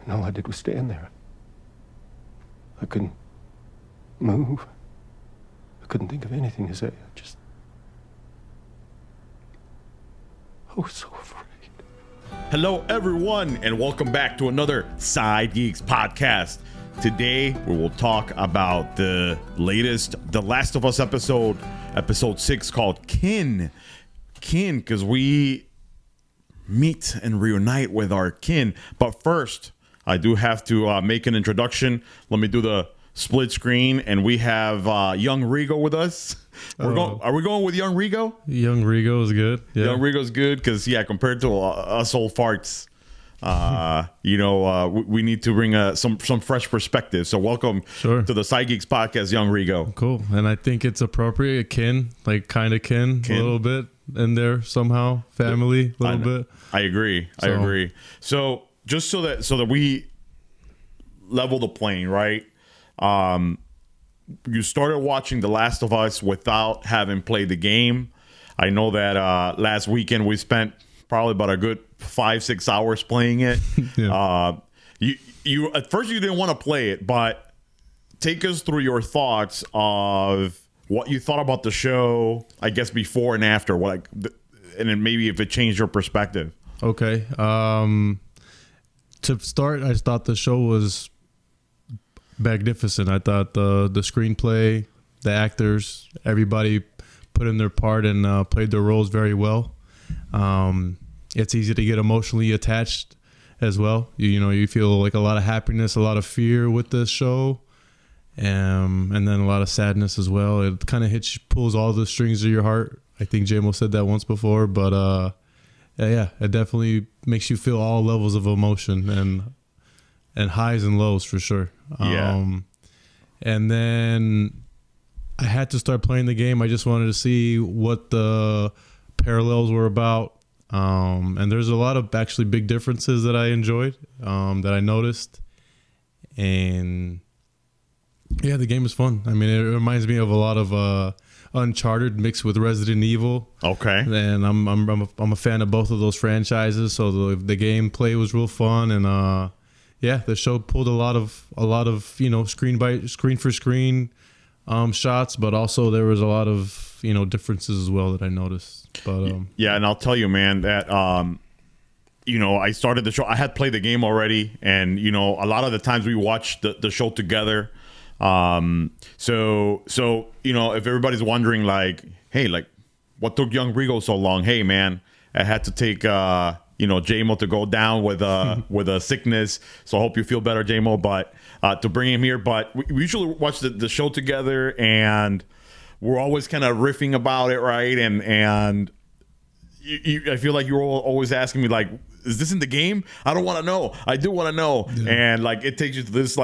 And all I did was stand there. I couldn't move. I couldn't think of anything to say. I was so afraid. Hello, everyone, and welcome back to another Sci'D Geeks podcast. Today, we will talk about the latest The Last of Us episode 6, called Kin. Kin, because we meet and reunite with our kin. But first, I do have to make an introduction. Let me do the split screen, and we have young Rigo with us. Are we going with young Rigo? Young Rigo is good. Yeah. Young Rigo's good because, compared to us old farts, we need to bring some fresh perspective. So welcome to the Sci'D Geeks podcast, young Rigo. Cool. And I think it's appropriate, kin, like kind of kin, a little bit in there somehow, family, a little bit. I agree. So just so that we level the plane, right? You started watching The Last of Us without having played the game. I know that last weekend we spent probably about a good 5-6 hours playing it. Yeah. You at first you didn't want to play it, but take us through your thoughts of what you thought about the show, I guess before and after, and then maybe if it changed your perspective. Okay. To start, I thought the show was magnificent. I thought the screenplay, the actors, everybody put in their part and played their roles very well. It's easy to get emotionally attached as well. You feel like a lot of happiness, a lot of fear with this show, and then a lot of sadness as well. It kind of pulls all the strings of your heart. I think JMO said that once before, but it definitely makes you feel all levels of emotion and highs and lows for sure. And then I had to start playing the game. I just wanted to see what the parallels were about. And there's a lot of actually big differences that I enjoyed, that I noticed. And yeah, the game is fun. I mean, it reminds me of a lot of Uncharted mixed with Resident Evil. Okay. And I'm a fan of both of those franchises. So the gameplay was real fun, and the show pulled a lot of screen for screen shots, but also there was a lot of differences as well that I noticed. But and I'll tell you, man, that I started the show. I had played the game already, and a lot of the times we watched the show together. So if everybody's wondering, hey, what took young Rigo so long? Hey, man, I had to take JMO to go down with a sickness. So I hope you feel better, JMO. But to bring him here, but we usually watch the show together, and we're always kind of riffing about it, right? And I feel like you're always asking me, is this in the game? I don't want to know. I do want to know. Yeah. And it takes you to this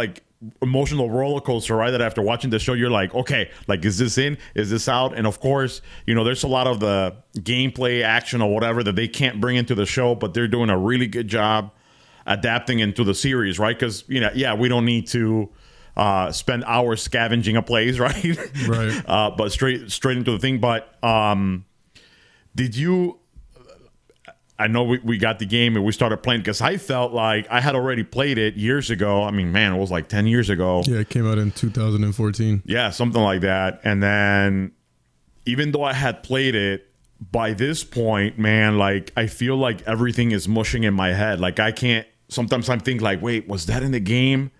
emotional roller coaster, right? That after watching the show, you're like, okay, is this in? Is this out? And of course, there's a lot of the gameplay, action, or whatever that they can't bring into the show, but they're doing a really good job adapting into the series, right? Because we don't need to spend hours scavenging a place, right? Right. But straight into the thing. But did you? I know we got the game and we started playing, because I felt like I had already played it years ago. I mean, man, it was 10 years ago. Yeah, it came out in 2014. Yeah, something like that. And then even though I had played it, by this point, man, I feel like everything is mushing in my head. I can't, sometimes I think wait, was that in the game?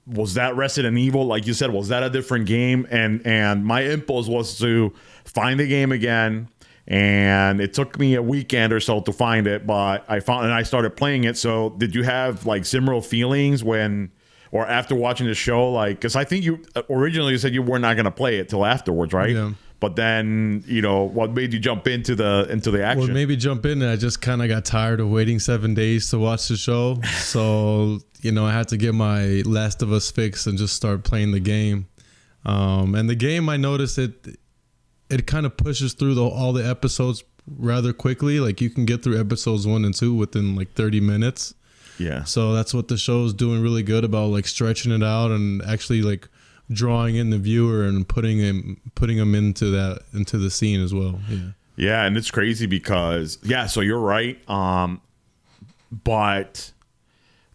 Was that Resident Evil? Like you said, was that a different game? And my impulse was to find the game again. And it took me a weekend or so to find it, but I found, and I started playing it. So did you have similar feelings or after watching the show? Because I think you originally said you were not going to play it till afterwards, right? Yeah. But then, what made you jump into the action? Well, maybe jump in, and I just kind of got tired of waiting 7 days to watch the show. So, I had to get my Last of Us fix and just start playing the game. And the game, I noticed it kind of pushes through all the episodes rather quickly. You can get through episodes 1 and 2 within 30 minutes. Yeah. So that's what the show is doing really good about, stretching it out and actually drawing in the viewer and putting them into the scene as well. Yeah. Yeah, and it's crazy because so you're right. But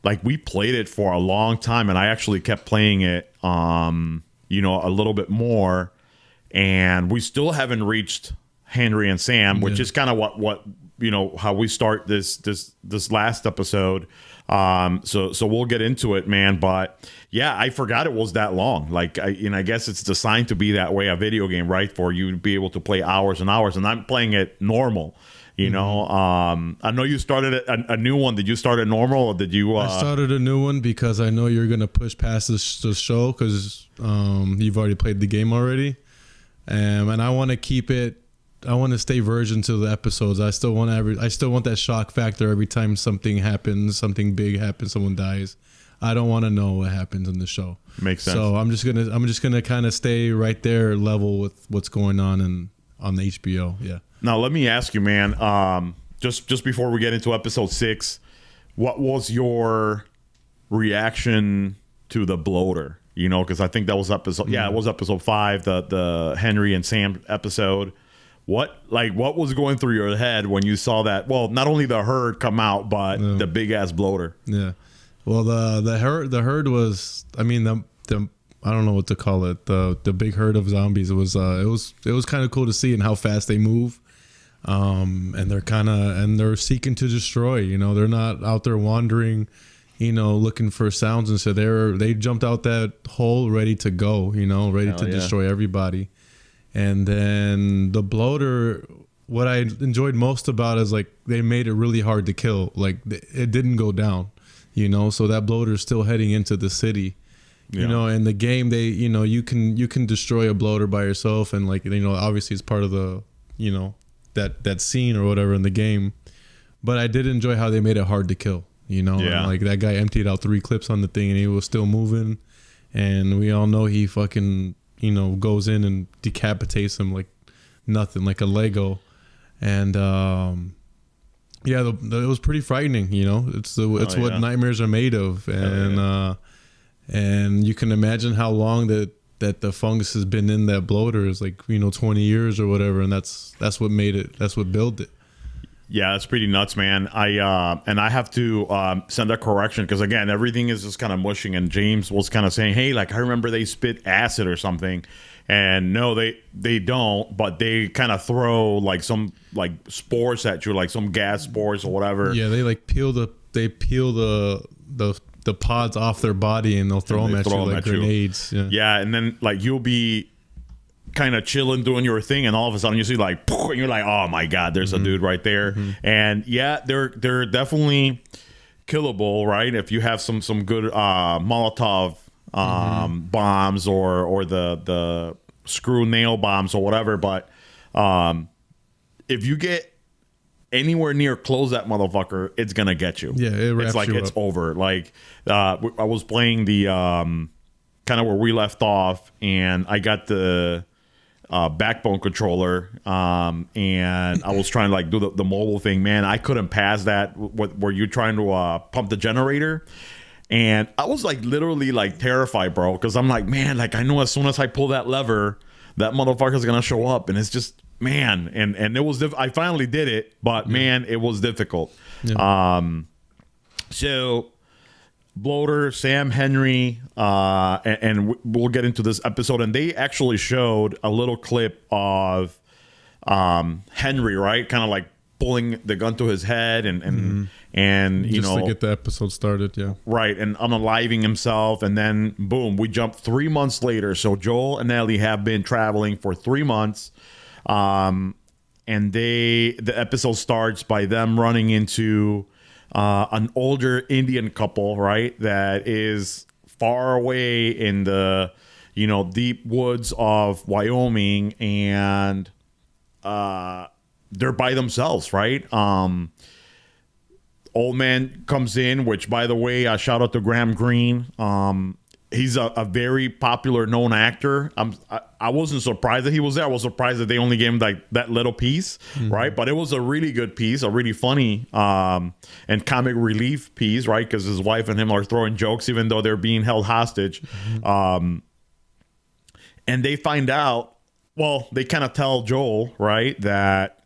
like we played it for a long time, and I actually kept playing it, you know, a little bit more, and we still haven't reached Henry and Sam, which is kind of what you know, how we start this last episode. So we'll get into it, man. But yeah, I forgot it was that long. Like, I guess it's designed to be that way, a video game, right? For you to be able to play hours and hours. And I'm playing it normal, you know. I know you started a new one. Did you start it normal, or did you? I started a new one because I know you're gonna push past this show because you've already played the game already, and I want to keep it. I want to stay virgin to the episodes. I still want that shock factor every time something happens, something big happens, someone dies. I don't want to know what happens in the show. Makes sense. So I'm just gonna kind of stay right there level with what's going on on the HBO. Yeah. Now let me ask you, man. Just before we get into episode 6, what was your reaction to the bloater? You know, because I think that was episode. Yeah, it was episode 5, the Henry and Sam episode. What was going through your head when you saw that? Well, not only the herd come out, but the big ass bloater. Yeah. Well, the herd was. I mean, the I don't know what to call it. The big herd of zombies. It was kind of cool to see and how fast they move. And they're seeking to destroy. You know, they're not out there wandering, you know, looking for sounds, and so they jumped out that hole ready to go. You know, ready to destroy everybody. And then the bloater, what I enjoyed most about it is like they made it really hard to kill. Like it didn't go down, you know. So that bloater is still heading into the city, you know. In the game, you can destroy a bloater by yourself, and like, you know, obviously it's part of the, you know, that scene or whatever in the game. But I did enjoy how they made it hard to kill, you know. Yeah. And like that guy emptied out 3 clips on the thing, and he was still moving, and we all know he fucking, you know, goes in and decapitates him like nothing, like a Lego. And it was pretty frightening, you know. It's what nightmares are made of. And you can imagine how long that the fungus has been in that bloater is, like, you know, 20 years or whatever, and that's what made it, that's what built it. Yeah, that's pretty nuts, man. I have to send a correction, because again, everything is just kind of mushing, and James was kind of saying, hey, like, I remember they spit acid or something, and no, they don't, but they kind of throw like some like spores at you, like some gas spores or whatever. Yeah, they like peel the pods off their body, and they'll throw them at you like grenades. Yeah, and then like you'll be kind of chilling doing your thing, and all of a sudden you see like, and you're like, oh my god, there's a dude right there. And yeah, they're definitely killable, right? If you have some good Molotov bombs or the screw nail bombs or whatever, but if you get anywhere near close that motherfucker, it's gonna get you. Yeah, it's like it's over. Like I was playing the kind of where we left off, and I got the backbone controller, and I was trying to like do the mobile thing. Man, I couldn't pass that where you're trying to pump the generator, and I was like literally like terrified, bro, because I'm like, man, like I know as soon as I pull that lever, that motherfucker's gonna show up, and it's just, man, and it was I finally did it, but man, it was difficult. So bloater, Sam, Henry, and we'll get into this episode, and they actually showed a little clip of Henry, right, kind of like pulling the gun to his head and you just know, to get the episode started, right, and unaliving himself, and then boom, we jump 3 months later. So Joel and Ellie have been traveling for 3 months, and the episode starts by them running into an older Indian couple, right, that is far away in the, you know, deep woods of Wyoming, and they're by themselves, right? Old man comes in, which, by the way, shout out to Graham Greene. He's a very popular known actor. I wasn't surprised that he was there. I was surprised that they only gave him like that little piece, right? But it was a really good piece, a really funny and comic relief piece, right? Because his wife and him are throwing jokes even though they're being held hostage. And they find out, well, they kind of tell Joel, right, that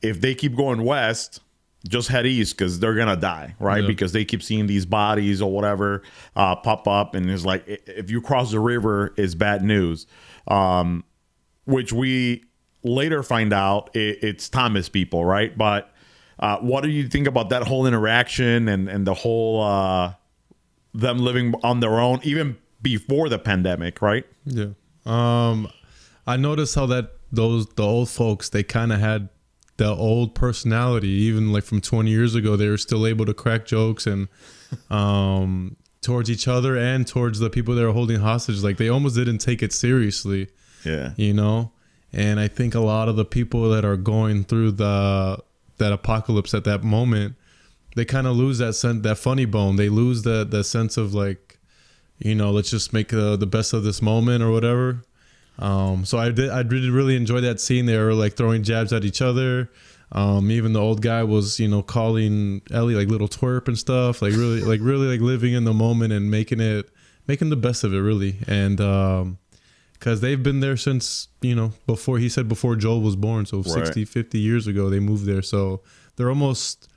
if they keep going west, just head east because they're gonna die, right? Yeah. Because they keep seeing these bodies or whatever pop up, and it's like if you cross the river, it's bad news. Which we later find out it's Thomas people, right? But what do you think about that whole interaction and the whole them living on their own, even before the pandemic, right? Yeah. I noticed how the old folks, they kind of had the old personality, even like from 20 years ago. They were still able to crack jokes and towards each other and towards the people they were holding hostage. Like they almost didn't take it seriously. Yeah. You know? And I think a lot of the people that are going through that apocalypse at that moment, they kind of lose that funny bone. They lose that sense of like, you know, let's just make the best of this moment or whatever. So I really enjoyed that scene. They were like throwing jabs at each other. Even the old guy was, you know, calling Ellie like little twerp and stuff, like really living in the moment and making the best of it, really. And because they've been there since, you know, before Joel was born. So 60, 50 years ago, they moved there. So they're almost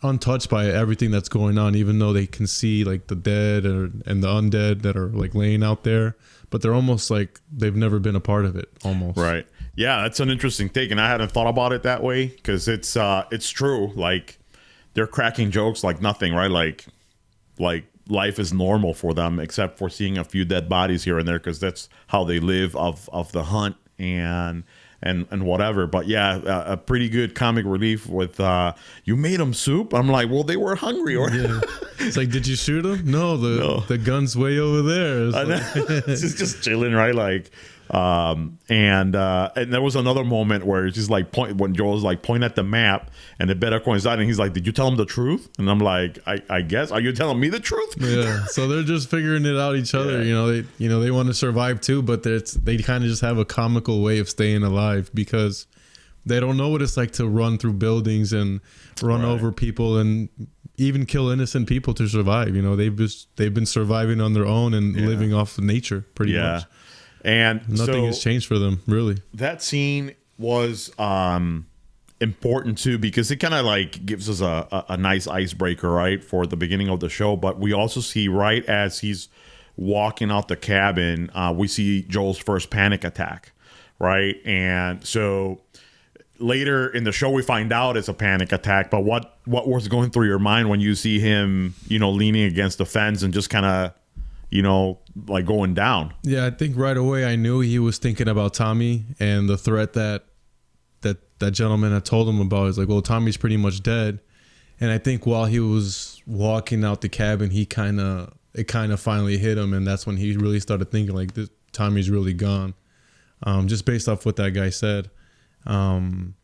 untouched by everything that's going on, even though they can see like the dead and the undead that are like laying out there. But they're almost like they've never been a part of it, almost. Right. Yeah, that's an interesting take, and I hadn't thought about it that way because it's true. Like they're cracking jokes like nothing, right? Like life is normal for them, except for seeing a few dead bodies here and there because that's how they live of the hunt and whatever. But yeah, a pretty good comic relief with you made them soup. I'm like, well, they were hungry, or Yeah. It's like, did you shoot them? No, the gun's way over there. It's just chilling, right? Like, and there was another moment where it's just like when Joel's like point at the map and the better coincide, and he's like, "Did you tell him the truth?" And I'm like, "I guess. Are you telling me the truth?" Yeah. So they're just figuring it out each other. Yeah. They want to survive too, but they kind of just have a comical way of staying alive because they don't know what it's like to run through buildings and run over people and even kill innocent people to survive. You know, they've been surviving on their own and living off of nature pretty much. And nothing has changed for them, really. That scene was important too because it kind of like gives us a nice icebreaker, right, for the beginning of the show. But we also see right as he's walking out the cabin, we see Joel's first panic attack, right? And so later in the show we find out it's a panic attack. But what was going through your mind when you see him, you know, leaning against the fence and just kind of, you know, like going down? Yeah, I think right away I knew he was thinking about Tommy and the threat that gentleman had told him about. He's like, well, Tommy's pretty much dead. And I think while he was walking out the cabin, it kind of finally hit him, and that's when he really started thinking like, this Tommy's really gone, just based off what that guy said. And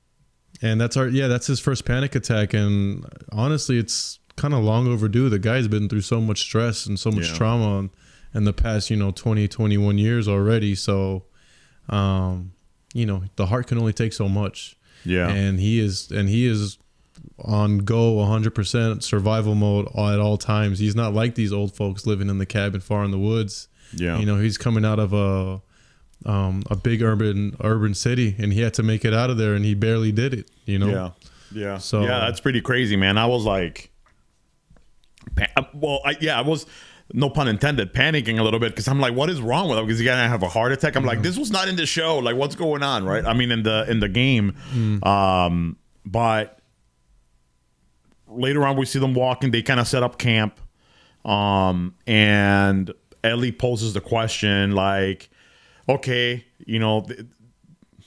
that's his first panic attack, and honestly, it's kind of long overdue. The guy's been through so much stress and so much trauma in the past, 20, 21 years already. So, the heart can only take so much. Yeah. And he is on go 100% survival mode at all times. He's not like these old folks living in the cabin far in the woods. Yeah. He's coming out of a big urban city, and he had to make it out of there, and he barely did it, Yeah. So yeah, that's pretty crazy, man. I was like, I was, no pun intended, panicking a little bit because I'm like, what is wrong with him? Because he's gonna have a heart attack. I'm like, this was not in the show. Like, what's going on, right? I mean, in the game. But later on, we see them walking. They kind of set up camp, and Ellie poses the question, like, okay,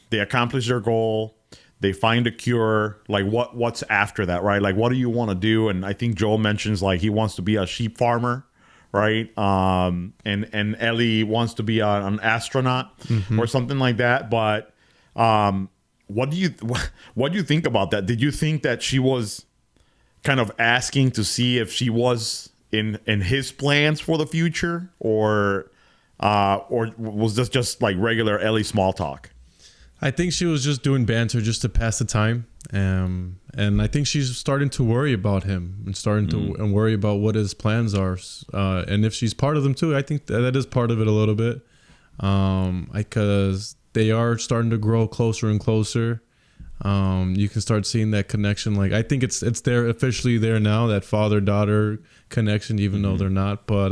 they accomplish their goal. They find a cure. Like, what's after that, right? Like, what do you want to do? And I think Joel mentions like he wants to be a sheep farmer, right? And Ellie wants to be an astronaut or something like that. But what do you think about that? Did you think that she was kind of asking to see if she was in his plans for the future, or was this just like regular Ellie small talk? I think she was just doing banter just to pass the time. And I think she's starting to worry about him and starting to worry about what his plans are. And if she's part of them too, I think that is part of it a little bit. Because they are starting to grow closer and closer. You can start seeing that connection. Like, I think it's there, officially there now, that father-daughter connection, even though they're not. But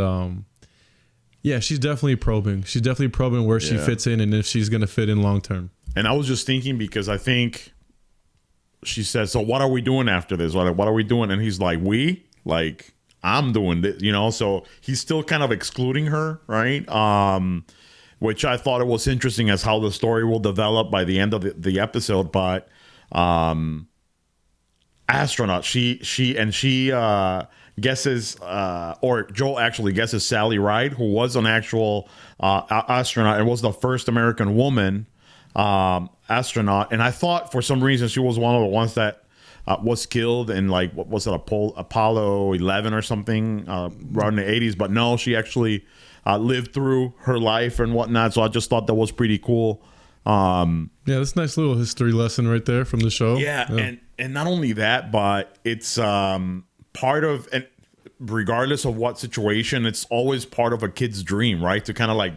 yeah, she's definitely probing. She's definitely probing where she fits in and if she's gonna fit in long term. And I was just thinking, because I think she said, "So what are we doing after this? What are we doing?" And he's like, "We, like, I'm doing this," you know. So he's still kind of excluding her, right? Which I thought it was interesting as how the story will develop by the end of the episode. But astronaut, she guesses, or Joel actually guesses Sally Ride, who was an actual astronaut and was the first American woman astronaut. And I thought for some reason she was one of the ones that was killed in, like, what was it, Apollo 11 or something around the 80s. But no, she actually lived through her life and whatnot. So I just thought that was pretty cool. Yeah, that's a nice little history lesson right there from the show. Yeah. And not only that, but it's part of, and regardless of what situation, it's always part of a kid's dream, right? To kind of like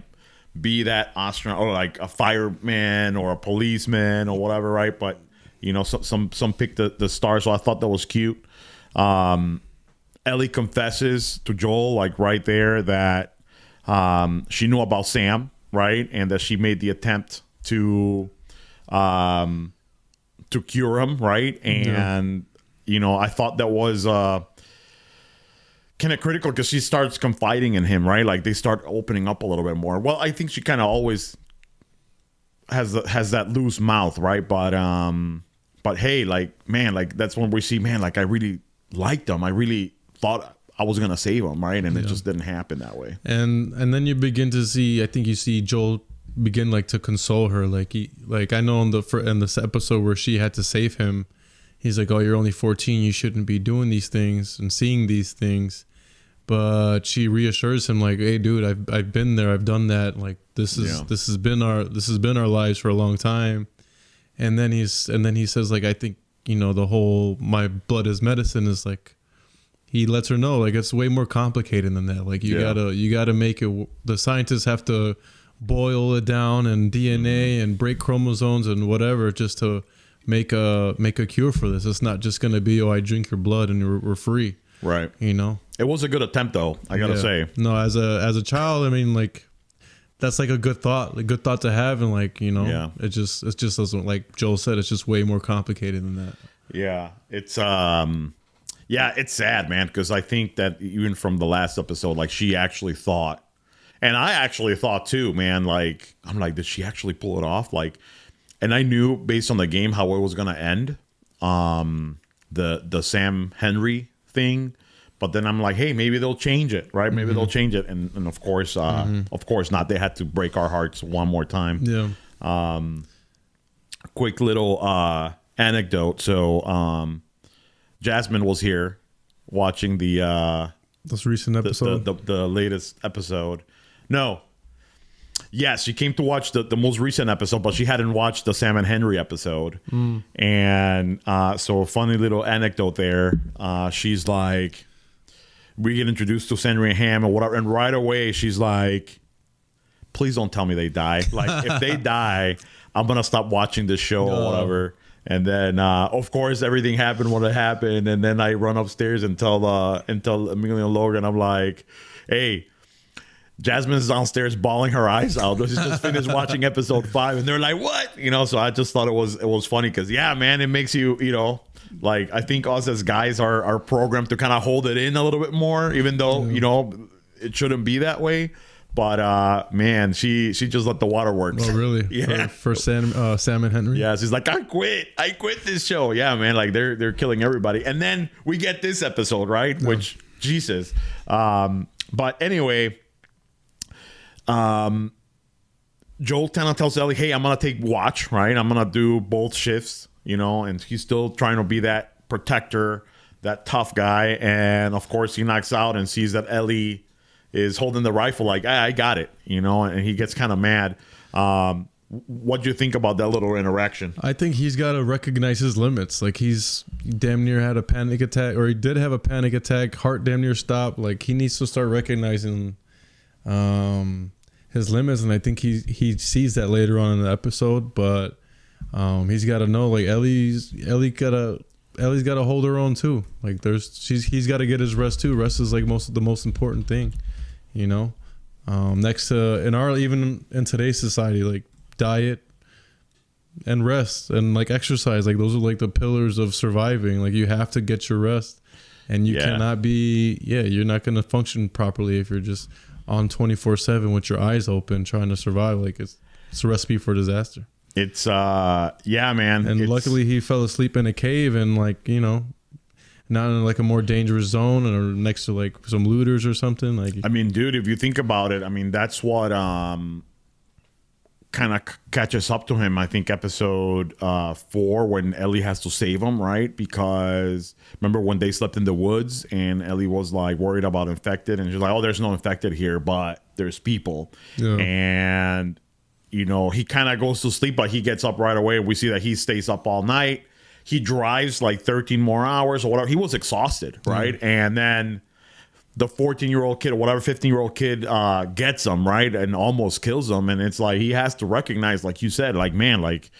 be that astronaut, or like a fireman or a policeman or whatever, right? But you know, some pick the star. So I thought that was cute. Ellie confesses to Joel, like, right there, that she knew about Sam, right? And that she made the attempt to cure him, right? And you know, I thought that was kind of critical, because she starts confiding in him, right? Like, they start opening up a little bit more. Well, I think she kind of always has that loose mouth, right? But hey, like, man, like, that's when we see, man, like, I really liked him. I really thought I was gonna save him, right? And it just didn't happen that way. And then you begin to see, I think you see Joel begin, like, to console her. Like, I know in this episode where she had to save him, he's like, "Oh, you're only 14. You shouldn't be doing these things and seeing these things." But she reassures him, like, "Hey, dude, I've been there. I've done that. Like, this has been our lives for a long time." And then he says, like, "I think, you know, the whole my blood is medicine is like." He lets her know, like, it's way more complicated than that. Like, you gotta make it. The scientists have to boil it down and DNA and break chromosomes and whatever just to make a cure for this. It's not just gonna be, "Oh, I drink your blood and we're free." Right. You know. It was a good attempt, though, I gotta say. No, as a child, I mean, like, that's like a good thought to have, and, like, you know, it just doesn't, like Joel said, it's just way more complicated than that. Yeah, it's it's sad, man, because I think that even from the last episode, like, she actually thought, and I actually thought too, man, like, I'm like, did she actually pull it off? Like, and I knew based on the game how it was gonna end, the Sam Henry thing. But then I'm like, hey, maybe they'll change it, right? Maybe they'll change it, and of course not. They had to break our hearts one more time. Yeah. Quick little anecdote. So Jasmine was here watching the this recent episode, the latest episode. No. Yes, she came to watch the most recent episode, but she hadn't watched the Sam and Henry episode. And so a funny little anecdote there. She's like, we get introduced to Henry and Ham and whatever, and right away she's like, please don't tell me they die. Like, if they die, I'm gonna stop watching this show or whatever. And then of course everything happened when it happened, and then I run upstairs and tell Amelia and Logan, I'm like, hey, Jasmine's downstairs bawling her eyes out. She's just finished watching episode 5, and they're like, what? You know, so I just thought it was funny, because yeah, man, it makes you, you know, like, I think us as guys are programmed to kind of hold it in a little bit more, even though, you know, it shouldn't be that way. But man, she just let the waterworks. Oh, really? Yeah. For Sam and Henry. Yeah, she's like, I quit this show. Yeah, man, like they're killing everybody. And then we get this episode, right? Yeah. Which, Jesus. But anyway, Joel kind of tells Ellie, hey, I'm gonna take watch, right? I'm gonna do both shifts, you know, and he's still trying to be that protector, that tough guy. And of course he knocks out and sees that Ellie is holding the rifle, like, I got it, you know, and he gets kind of mad. What do you think about that little interaction? I think he's got to recognize his limits. Like, he's damn near had a panic attack, or he did have a panic attack, heart damn near stopped. Like, he needs to start recognizing his limits, and I think he sees that later on in the episode. But He's got to know, like, Ellie's got to hold her own too. Like, he's got to get his rest too. Rest is like the most important thing, you know. Next to even in today's society, like diet and rest and like exercise, like those are like the pillars of surviving. Like, you have to get your rest, and you cannot be you're not going to function properly if you're just on 24/7 with your eyes open trying to survive. Like, it's a recipe for disaster. It's man. And luckily he fell asleep in a cave, and like, you know, not in like a more dangerous zone or next to like some looters or something. Like, I mean, dude, if you think about it, I mean, that's what kind of catches up to him. I think episode 4, when Ellie has to save him, right? Because remember when they slept in the woods and Ellie was like worried about infected, and she's like, oh, there's no infected here, but there's people. Yeah. And you know, he kind of goes to sleep, but he gets up right away. We see that he stays up all night. He drives like 13 more hours or whatever. He was exhausted, right? And then the 14-year-old kid or whatever 15-year-old kid gets him, right, and almost kills him. And it's like he has to recognize, like you said, like, man, like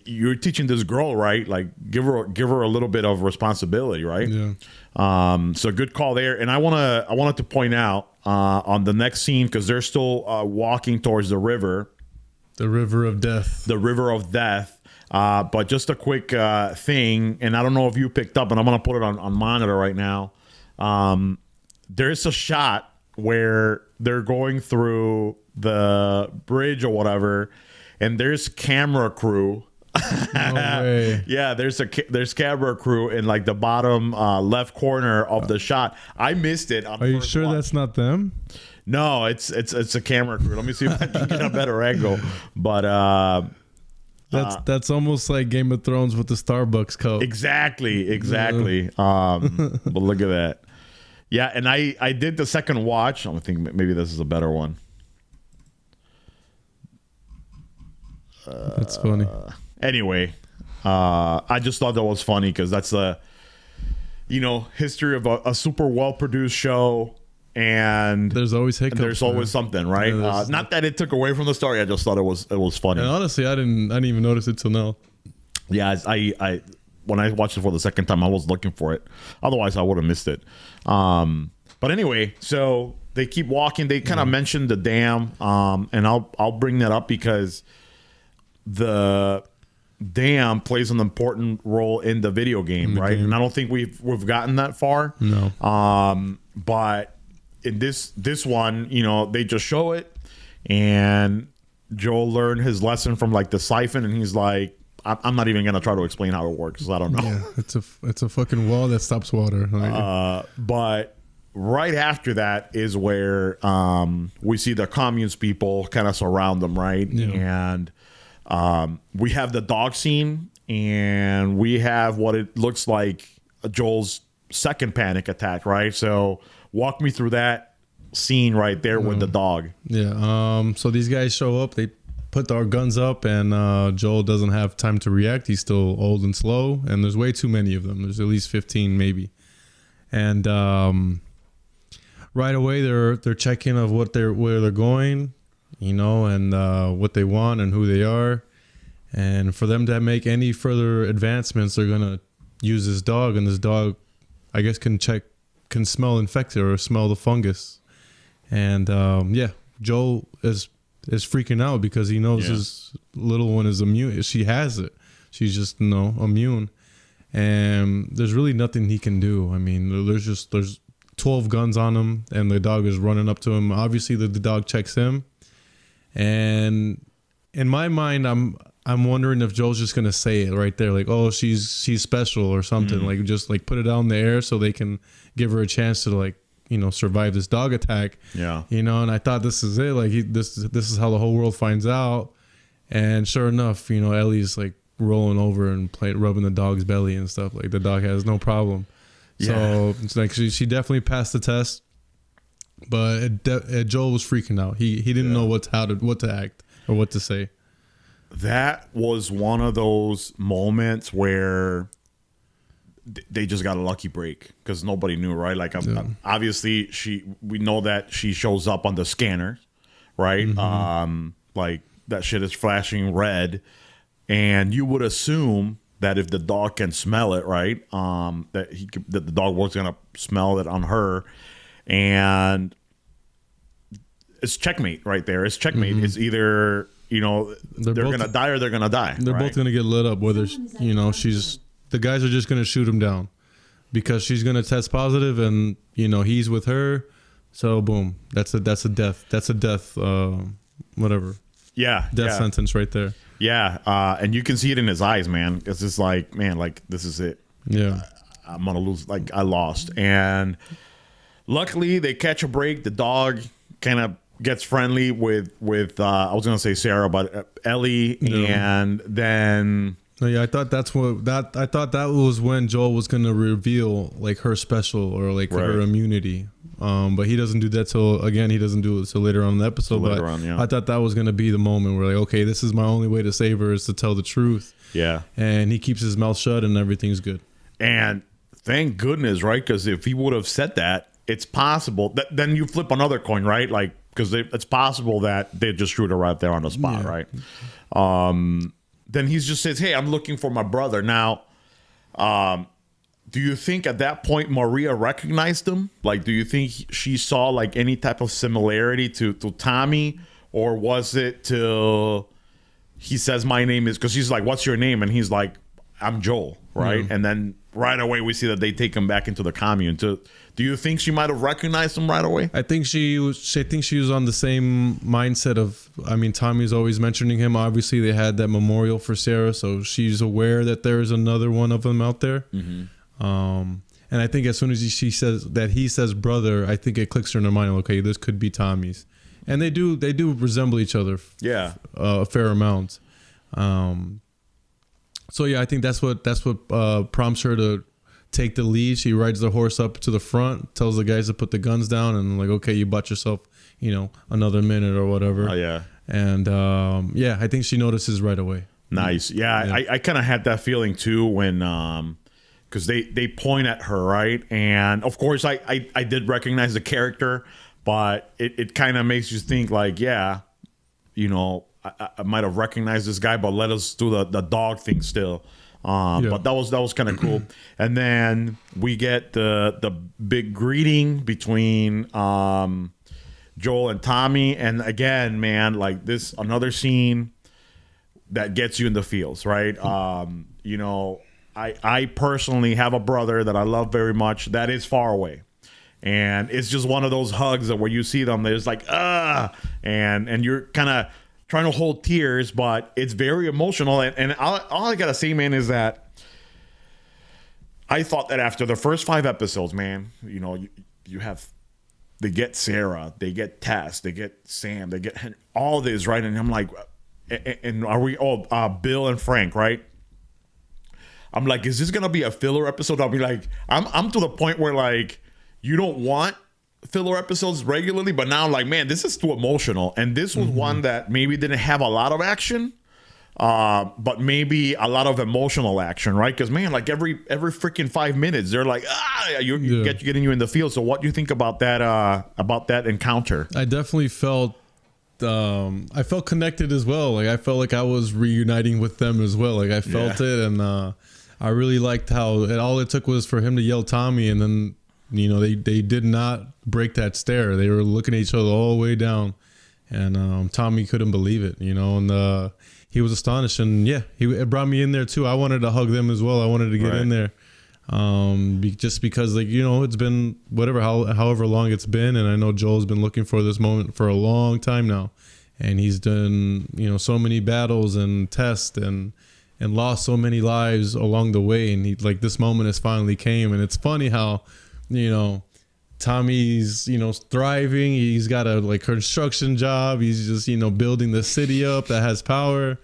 you're teaching this girl, right? Like, give her a little bit of responsibility, right? Yeah. So good call there. And I wanted to point out on the next scene, because they're still walking towards the river of death. The river of death. But just a quick thing, and I don't know if you picked up, and I'm gonna put it on monitor right now. There's a shot where they're going through the bridge or whatever, and there's camera crew. No way. Yeah, there's camera crew in like the bottom left corner of the shot. I missed it. Are you sure that's not them? No, it's a camera crew. Let me see if I can get a better angle. But that's almost like Game of Thrones with the Starbucks cup. Exactly. But look at that. Yeah, and I did the second watch. I think maybe this is a better one. That's funny. Anyway, I just thought that was funny because that's the, history of a super well produced show, and there's always hiccups. There's always something, right? Yeah, not that it took away from the story. I just thought it was funny. And honestly, I didn't even notice it till now. Yeah, I when I watched it for the second time, I was looking for it. Otherwise, I would have missed it. But anyway, so they keep walking. They kind of mentioned the dam, and I'll bring that up because the dam plays an important role in the video game, right? And I don't think we've gotten that far. No. But in this one, they just show it, and Joel learned his lesson from like the siphon, and he's like, I'm not even gonna try to explain how it works. I don't know. Yeah, it's a fucking wall that stops water. But right after that is where we see the communist people kind of surround them, right? Yeah. And we have the dog scene, and we have what it looks like Joel's second panic attack, right? So walk me through that scene right there with the dog. Yeah. So these guys show up. They put our guns up, and Joel doesn't have time to react. He's still old and slow, and there's way too many of them. There's at least 15 maybe. And right away they're checking of where they're going, and what they want and who they are. And for them to make any further advancements, they're gonna use this dog, and this dog, I guess, can smell infected or smell the fungus. And Joel is freaking out because he knows his little one is immune. She has it. She's just immune, and there's really nothing he can do. I mean, there's 12 guns on him, and the dog is running up to him. Obviously, the dog checks him, and in my mind, I'm wondering if Joel's just gonna say it right there, like, "Oh, she's special" or something, like just like put it out in the air so they can give her a chance to like survive this dog attack. Yeah. And I thought this is it. Like this is how the whole world finds out. And sure enough, Ellie's like rolling over and rubbing the dog's belly and stuff. Like the dog has no problem. Yeah. So it's like she definitely passed the test. But Joel was freaking out. He didn't know what to act or what to say. That was one of those moments where they just got a lucky break because nobody knew, right? Like, obviously, we know that she shows up on the scanner, right? Mm-hmm. Like that shit is flashing red, and you would assume that if the dog can smell it, right, that the dog was gonna smell it on her, and it's checkmate right there. It's checkmate. It's either they're gonna die or they're gonna die. They're both gonna get lit up. Whether the guys are just gonna shoot him down because she's gonna test positive, and he's with her. So boom, that's a death. That's a death. Whatever. Yeah. Death sentence right there. Yeah. And you can see it in his eyes, man. It's just like, man, like this is it. Yeah. I'm gonna lose. Like I lost. And luckily they catch a break. The dog kind of gets friendly with I was gonna say Sarah, but Ellie, and then. Yeah, I thought that was when Joel was gonna reveal like her special or like her immunity. But he doesn't do that he doesn't do it till later on in the episode. But I thought that was gonna be the moment where like, okay, this is my only way to save her is to tell the truth. Yeah. And he keeps his mouth shut and everything's good. And thank goodness, right? Because if he would have said that, it's possible that then you flip another coin, right? Like because it's possible that they just shoot her right there on the spot, right? Then he just says, "Hey, I'm looking for my brother." Now, do you think at that point Maria recognized him? Like, do you think she saw like any type of similarity to Tommy, or was it till he says, "My name is," because she's like, "What's your name?" and he's like, "I'm Joel," right? And then right away we see that they take him back into the commune. Do you think she might have recognized him right away? I think she was on the same mindset of. I mean, Tommy's always mentioning him. Obviously, they had that memorial for Sarah, so she's aware that there is another one of them out there. And I think as soon as he says brother, I think it clicks her in her mind. Okay, this could be Tommy's, and they do resemble each other. Yeah, a fair amount. So yeah, I think that's what prompts her to take the lead. She rides the horse up to the front, tells the guys to put the guns down, and like, okay, you bought yourself, another minute or whatever. Oh yeah. And I think she notices right away. Nice. Yeah. I kind of had that feeling too when because they point at her, right? And of course I did recognize the character, but it kind of makes you think like, yeah, I might have recognized this guy, but let us do the dog thing still. But that was kind of cool. And then we get the big greeting between Joel and Tommy. And again, man, like this another scene that gets you in the feels, right? I personally have a brother that I love very much that is far away. And it's just one of those hugs that where you see them, there's like, and you're kind of trying to hold tears, but it's very emotional. And all I gotta say, man, is that I thought that after the first 5 episodes, man, you have, they get Sarah, they get Tess, they get Sam, they get all this, right? And I'm like, and are we Bill and Frank, right? I'm like, is this gonna be a filler episode? I'll be like, I'm to the point where like you don't want filler episodes regularly, but now like, man, this is too emotional. And this was one that maybe didn't have a lot of action, but maybe a lot of emotional action, right? Because man, like every freaking 5 minutes they're like, getting you in the field. So what do you think about that encounter? I definitely felt I felt connected as well. Like I felt like I was reuniting with them as well. Like I felt it, and I really liked how all it took was for him to yell Tommy, and then they did not break that stare. They were looking at each other all the way down, and Tommy couldn't believe it, and he was astonished. And it brought me in there too. I wanted to hug them as well. I wanted to get in there, just because it's been however long it's been, and I know Joel's been looking for this moment for a long time now, and he's done so many battles and tests and lost so many lives along the way, and he like this moment has finally came. And it's funny how Tommy's thriving. He's got a like construction job. He's just building the city up that has power.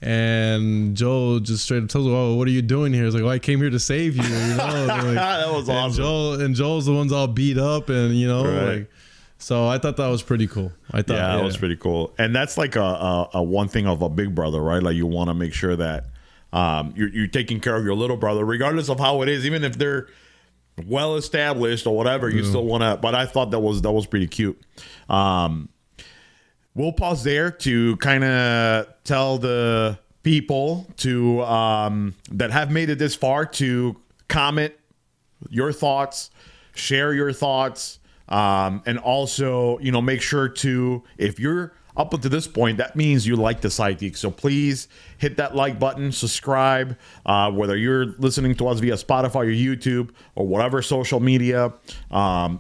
And Joel just straight up tells him, "Oh, what are you doing here?" He's like, "Oh, I came here to save you." That was awesome. And Joel's the one's all beat up, and like. So I thought that was pretty cool. That was pretty cool. And that's like a one thing of a big brother, right? Like you want to make sure that you're taking care of your little brother, regardless of how it is, even if they're well established or whatever. You still want to. But I thought that was pretty cute. We'll pause there to kind of tell the people to that have made it this far to comment your thoughts, share your thoughts, and also, you know, make sure to, if you're up until this point, that means you like the Sci'D Geek. So please hit that like button, subscribe, whether you're listening to us via Spotify or YouTube or whatever social media.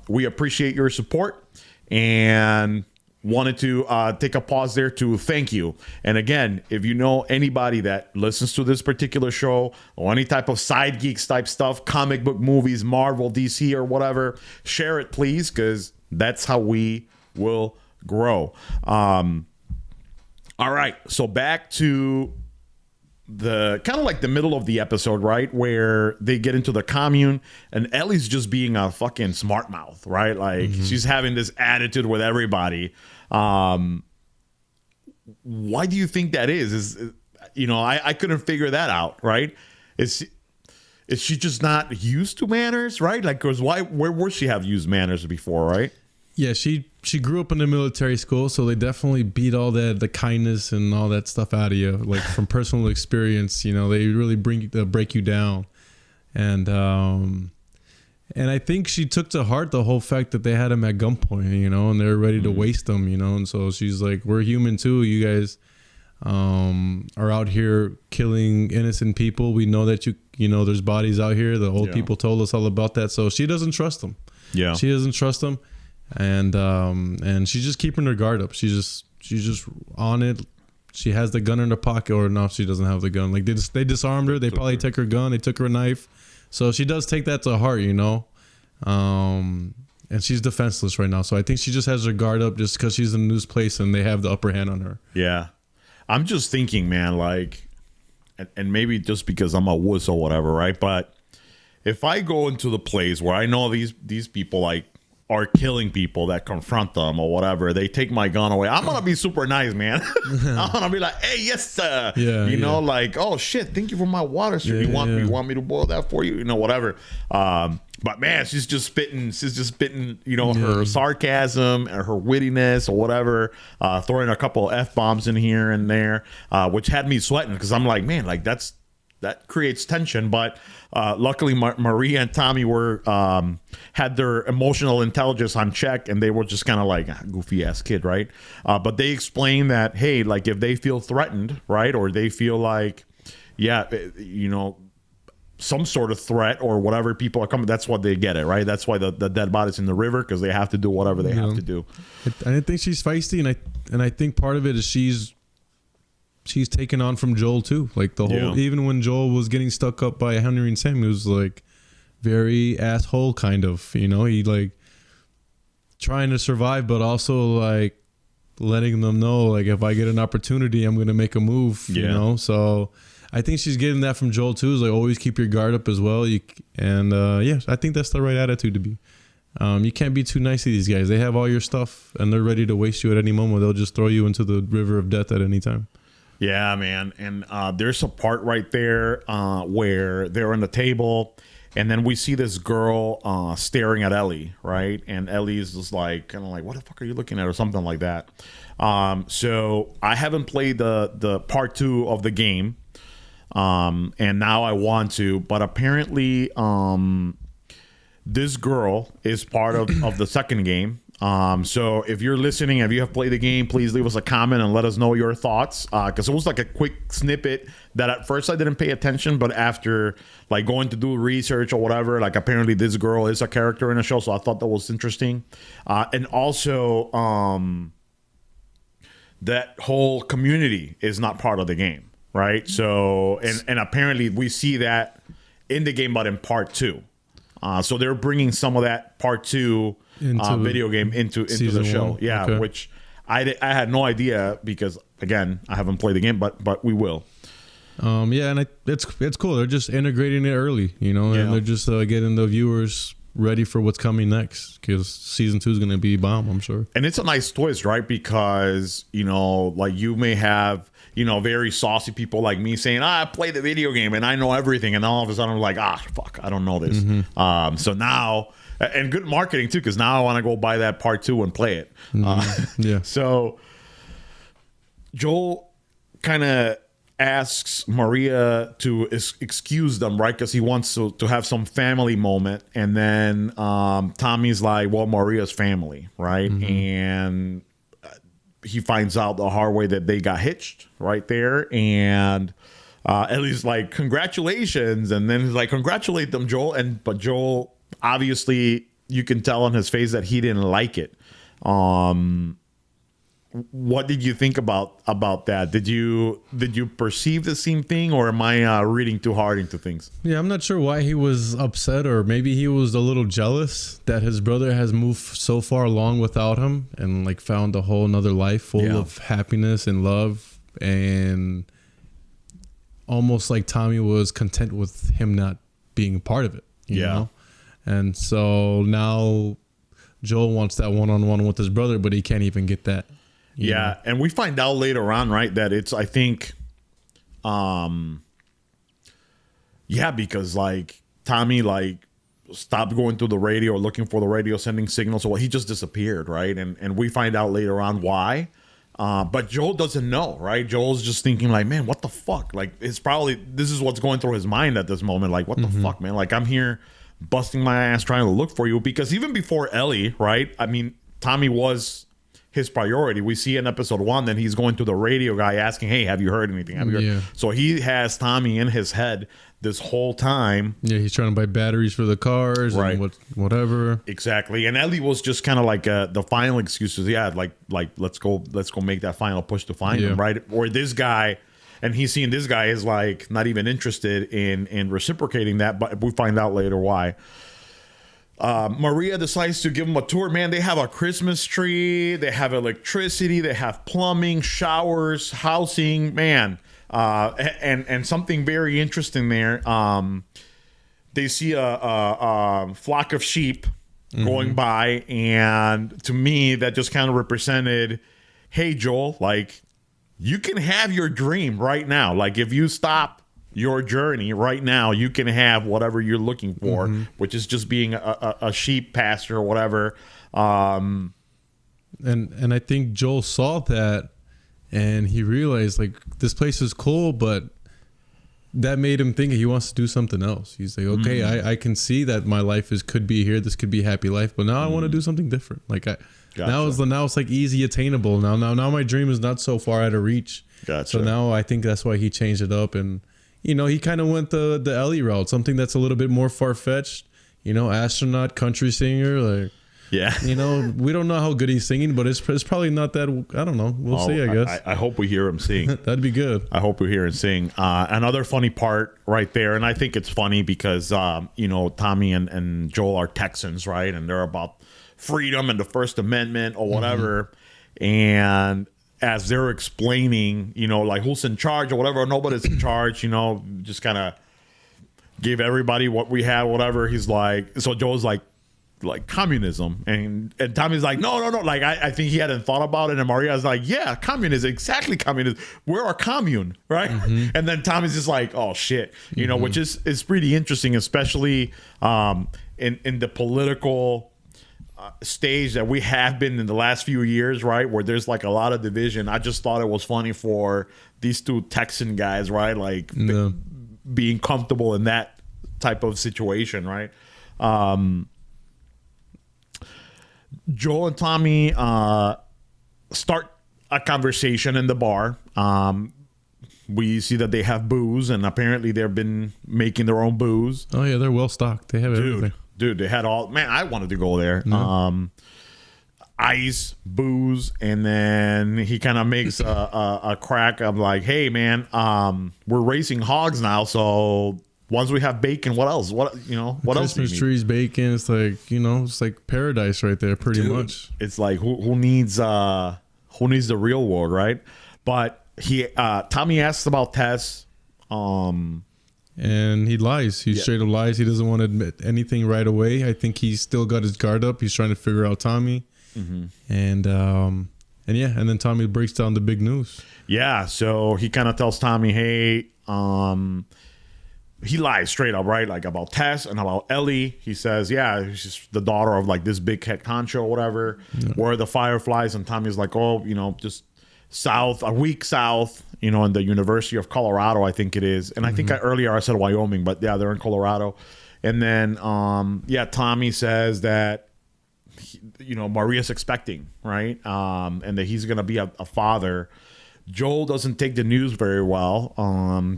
We appreciate your support and wanted to take a pause there to thank you. And again, if you know anybody that listens to this particular show or any type of Sci'D Geeks type stuff, comic book movies, Marvel, DC, or whatever, share it, please, because that's how we will grow. All right, so back to the kind of like the middle of the episode, right, where they get into the commune and Ellie's just being a fucking smart mouth, right? Like she's having this attitude with everybody. Why do you think that is you know, I couldn't figure that out, right? Is she just not used to manners, right? Like, because where would she have used manners before, right? Yeah, she grew up in a military school, so they definitely beat all the kindness and all that stuff out of you, like from personal experience. You know, they really break you down, and I think she took to heart the whole fact that they had him at gunpoint, you know, and they're ready to waste him, you know, and so she's like, "We're human too. You guys are out here killing innocent people. We know that you know there's bodies out here. The old people told us all about that." So she doesn't trust them. Yeah, she doesn't trust them. And she's just keeping her guard up. She's just on it. She has the gun in her pocket, or no, she doesn't have the gun. Like they disarmed her. They probably took her gun. They took her knife. So she does take that to heart, you know. And she's defenseless right now. So I think she just has her guard up just because she's in a new place and they have the upper hand on her. Yeah, I'm just thinking, man, like, and maybe just because I'm a wuss or whatever, right? But if I go into the place where I know these people like are killing people that confront them or whatever, they take my gun away, I'm gonna be super nice, man. I'm gonna be like, "Hey, yes sir," you know, like, "Oh shit, thank you for my water, sir. You want me to boil that for you," you know, whatever. But man, she's just spitting, you know, her sarcasm and her wittiness or whatever, throwing a couple of F-bombs in here and there, which had me sweating because I'm like, man, like that creates tension. But luckily Maria and Tommy were had their emotional intelligence on check, and they were just kind of like, goofy ass kid, right? But they explained that, hey, like if they feel threatened, right, or they feel like, you know, some sort of threat or whatever, people are coming, that's what they get it, right? That's why the dead body's in the river, because they have to do whatever they have to do. I think she's feisty, and I think part of it is she's taken on from Joel too. Like the whole, even when Joel was getting stuck up by Henry and Sam, he was like very asshole kind of, you know, he like trying to survive, but also like letting them know, like, if I get an opportunity, I'm going to make a move, you know? So I think she's getting that from Joel too, is like, always keep your guard up as well. I think that's the right attitude to be. You can't be too nice to these guys. They have all your stuff and they're ready to waste you at any moment. They'll just throw you into the river of death at any time. Yeah, man. And there's a part right there where they're on the table, and then we see this girl staring at Ellie, right? And Ellie's just like, kind of like, what the fuck are you looking at, or something like that. So I haven't played the part 2 of the game, and now I want to. But apparently, this girl is part of the second game. So if you're listening, if you have played the game, please leave us a comment and let us know your thoughts, because it was like a quick snippet that at first I didn't pay attention, but after like going to do research or whatever, like apparently this girl is a character in the show, so I thought that was interesting. And also that whole community is not part of the game, right? So and apparently we see that in the game, but in part 2. So they're bringing some of that part 2 video game into the show. 1. Yeah, okay. Which I had no idea, because again, I haven't played the game, but we will. And it's cool. They're just integrating it early, you know, and they're just getting the viewers ready for what's coming next, because season 2 is going to be bomb, I'm sure. And it's a nice twist, right? Because, you know, like you may have, you know, very saucy people like me saying, I play the video game and I know everything, and all of a sudden I'm like, fuck, I don't know this. So now, and good marketing too, because now I want to go buy that part 2 and play it. So Joel kind of asks Maria to excuse them, right? Because he wants to have some family moment. And then Tommy's like, well, Maria's family, right? And he finds out the hard way that they got hitched right there. And Ellie's like, congratulations. And then he's like, congratulate them, Joel. But Joel, obviously, you can tell on his face that he didn't like it. What did you think about that? Did you perceive the same thing, or am I reading too hard into things? Yeah, I'm not sure why he was upset, or maybe he was a little jealous that his brother has moved so far along without him and like found a whole nother life full of happiness and love, and almost like Tommy was content with him not being a part of it, you know? And so now Joel wants that one-on-one with his brother, but he can't even get that. Yeah, and we find out later on, right, that it's, I think, because like Tommy like stopped going through the radio, looking for the radio, sending signals. So he just disappeared, right? And we find out later on why. But Joel doesn't know, right? Joel's just thinking like, man, what the fuck? Like, it's probably, this is what's going through his mind at this moment. Like, what the fuck, man? Like, I'm here busting my ass trying to look for you. Because even before Ellie, right? I mean, Tommy was his priority. We see in episode 1 that he's going to the radio guy asking, hey, have you heard anything? Have you heard? So he has Tommy in his head this whole time. Yeah, he's trying to buy batteries for the cars, right? And whatever. Exactly. And Ellie was just kind of like the final excuses. Yeah, like let's go make that final push to find him, right? Or this guy, and he's seeing this guy is like not even interested in reciprocating that, but we find out later why. Maria decides to give them a tour. Man, they have a Christmas tree, they have electricity, they have plumbing, showers, housing, man. And something very interesting there. They see a flock of sheep going by, and to me that just kind of represented, hey Joel, like, you can have your dream right now. Like, if you stop your journey right now, you can have whatever you're looking for, which is just being a sheep pasture or whatever. And I think Joel saw that, and he realized like, this place is cool, but that made him think he wants to do something else. He's like, okay, I can see that my life could be here. This could be a happy life, but now I want to do something different. Like now it's like easy attainable. Now my dream is not so far out of reach. So now I think that's why he changed it up. And he kind of went the Ellie route, something that's a little bit more far-fetched, astronaut, country singer, like, we don't know how good he's singing, but it's probably not that, I don't know. We'll see, I guess. I hope we hear him sing. That'd be good. I hope we hear him sing. Another funny part right there, and I think it's funny because, Tommy and Joel are Texans, right? And they're about freedom and the First Amendment or whatever. And as they're explaining, like who's in charge or whatever, nobody's in charge, just kind of give everybody what we have, whatever. He's like, so Joel's like communism, and Tommy's like, no, like I think he hadn't thought about it, and Maria's like, yeah, communism, exactly, communism, we're a commune, right? And then Tommy's just like, oh shit, which is pretty interesting, especially in the political stage that we have been in the last few years, right, where there's like a lot of division. I just thought it was funny for these two Texan guys, right, like being comfortable in that type of situation, right? Joel and Tommy start a conversation in the bar. We see that they have booze, and apparently they've been making their own booze. Oh yeah, they're well stocked. They have everything. Dude, they had all. Man, I wanted to go there. Ice, booze, and then he kind of makes a crack of like, "Hey, man, we're racing hogs now, so once we have bacon, what else? What What else? Christmas trees, bacon. It's like it's like paradise right there, pretty much. It's like who needs the real world, right? But Tommy asks about Tess, and he lies. He straight up lies. He doesn't want to admit anything right away. I think he's still got his guard up. He's trying to figure out Tommy, and then Tommy breaks down the big news. Yeah, so he kind of tells Tommy, hey, he lies straight up, right? Like about Tess and about Ellie. He says, yeah, she's the daughter of like this big head honcho or whatever. Where are the Fireflies? And Tommy's like, oh, just south, a week south. you know, in the University of Colorado, I think it is. And I think earlier I said Wyoming, but yeah, they're in Colorado. And then, Tommy says that, you know, Maria's expecting, right? And that he's going to be a father. Joel doesn't take the news very well.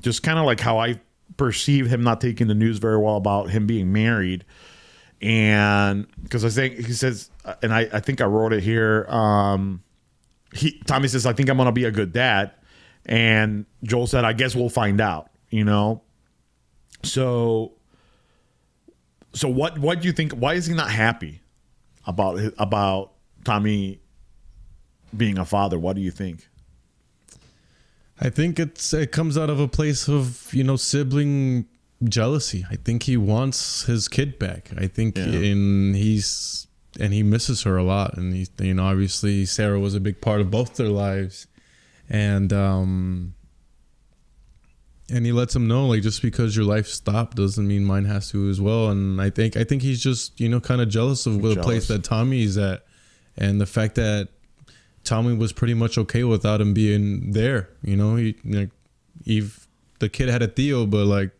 Just kind of like how I perceive him not taking the news very well about him being married. And because I think he says, and I think I wrote it here. Tommy says, I think I'm going to be a good dad. And Joel said, I guess we'll find out, you know? So what do you think? Why is he not happy about Tommy being a father? What do you think? I think it comes out of a place of, you know, sibling jealousy. I think he wants his kid back. I think he misses her a lot. And he, you know, obviously Sarah was a big part of both their lives. And he lets him know, like, just because your life stopped doesn't mean mine has to as well. And I think he's just, you know, kind of jealous of the place that Tommy's at, and the fact that Tommy was pretty much okay without him being there. You know, the kid had a Theo, but like,